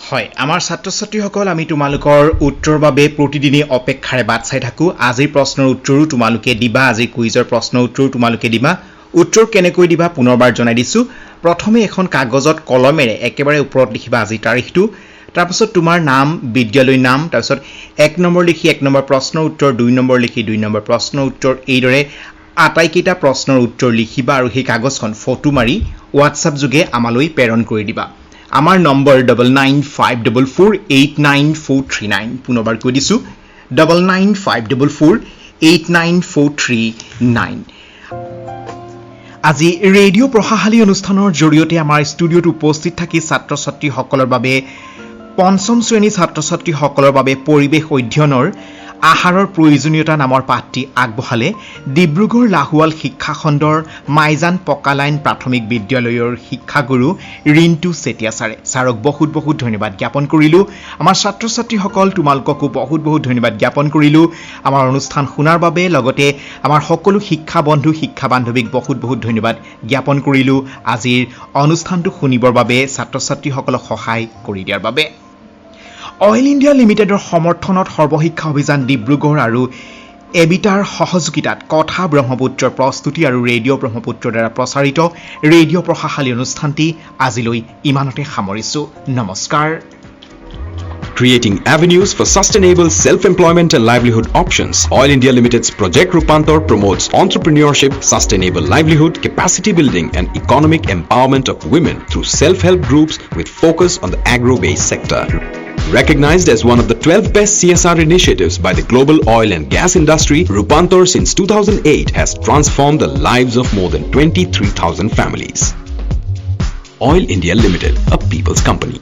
হয়, আমাৰ ছাত্ৰ ছাত্ৰীসকল, আমি তোমালোকৰ উত্তৰৰ বাবে প্ৰতিদিনে অপেক্ষাৰে বাট চাই থাকোঁ। আজিৰ প্ৰশ্নৰ উত্তৰো তোমালোকে দিবা, আজিৰ কুইজৰ প্ৰশ্নৰ উত্তৰো তোমালোকে দিবা। উত্তৰ কেনেকৈ দিবা পুনৰবাৰ জনাই দিছোঁ। প্ৰথমে এখন কাগজত কলমেৰে একেবাৰে ওপৰত লিখিবা আজিৰ তাৰিখটো, তাৰপিছত তোমাৰ নাম, বিদ্যালয়ৰ নাম, তাৰপিছত ১ নম্বৰ লিখি ১ নম্বৰ প্ৰশ্নৰ উত্তৰ, ২ নম্বৰ লিখি ২ নম্বৰ প্ৰশ্নৰ উত্তৰ, এইদৰে আটাইকেইটা প্ৰশ্নৰ উত্তৰ লিখিবা আৰু সেই কাগজখন ফটো মাৰি হোৱাটছআপ যোগে আমালৈ প্ৰেৰণ কৰি দিবা। আমাৰ নম্বৰ 9954489439। পুনৰবাৰ কৈ দিছোঁ 9954489439। আজি ৰেডিঅ' প্ৰশাশালী অনুষ্ঠানৰ জৰিয়তে আমাৰ ষ্টুডিঅ'ত উপস্থিত থাকি ছাত্ৰ ছাত্ৰীসকলৰ বাবে পঞ্চম শ্ৰেণী ছাত্ৰ ছাত্ৰীসকলৰ বাবে পৰিৱেশ অধ্যয়নৰ আহাৰৰ প্ৰয়োজনীয়তা নামৰ পাঠটি আগবঢ়ালে ডিব্ৰুগড় লাহোৱাল শিক্ষাখণ্ডৰ মাইজান পকালাইন প্ৰাথমিক বিদ্যালয়ৰ শিক্ষাগুৰু ৰিণ্টু চেতিয়া ছাৰে। ছাৰক বহুত বহুত ধন্যবাদ জ্ঞাপন কৰিলোঁ। আমাৰ ছাত্ৰ ছাত্ৰীসকল, তোমালোককো বহুত বহুত ধন্যবাদ জ্ঞাপন কৰিলোঁ আমাৰ অনুষ্ঠান শুনাৰ বাবে। লগতে আমাৰ সকলো শিক্ষা বন্ধু শিক্ষা বান্ধৱীক বহুত বহুত ধন্যবাদ জ্ঞাপন কৰিলোঁ আজিৰ অনুষ্ঠানটো শুনিবৰ বাবে, ছাত্ৰ ছাত্ৰীসকলক সহায় কৰি দিয়াৰ বাবে। অইল ইণ্ডিয়া লিমিটেডৰ সমৰ্থনত সৰ্বশিক্ষা অভিযান ডিব্ৰুগড় আৰু এবিটাৰ সহযোগিতাত কথা ব্ৰহ্মপুত্ৰৰ প্ৰস্তুতি আৰু ৰেডিঅ' ব্ৰহ্মপুত্ৰৰ দ্বাৰা প্ৰচাৰিত ৰেডিঅ' প্ৰশাশালী অনুষ্ঠানটি আজিলৈ ইমানতে সামৰিছোঁ। নমস্কাৰ। Creating avenues for sustainable self-employment and livelihood options. Oil India Limited's Project Rupantar promotes entrepreneurship, sustainable livelihood, capacity building and economic empowerment of women through self-help groups with focus on the agro-based sector. Recognized as one of the 12 best CSR initiatives by the global oil and gas industry, Rupantar since 2008 has transformed the lives of more than 23,000 families. Oil India Limited, a people's company.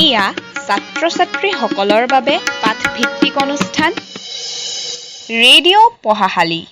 এয়া ছাত্ৰ ছাত্ৰীসকলৰ বাবে পাঠভিত্তিক অনুষ্ঠান ৰেডিঅ' পঢ়াশালী।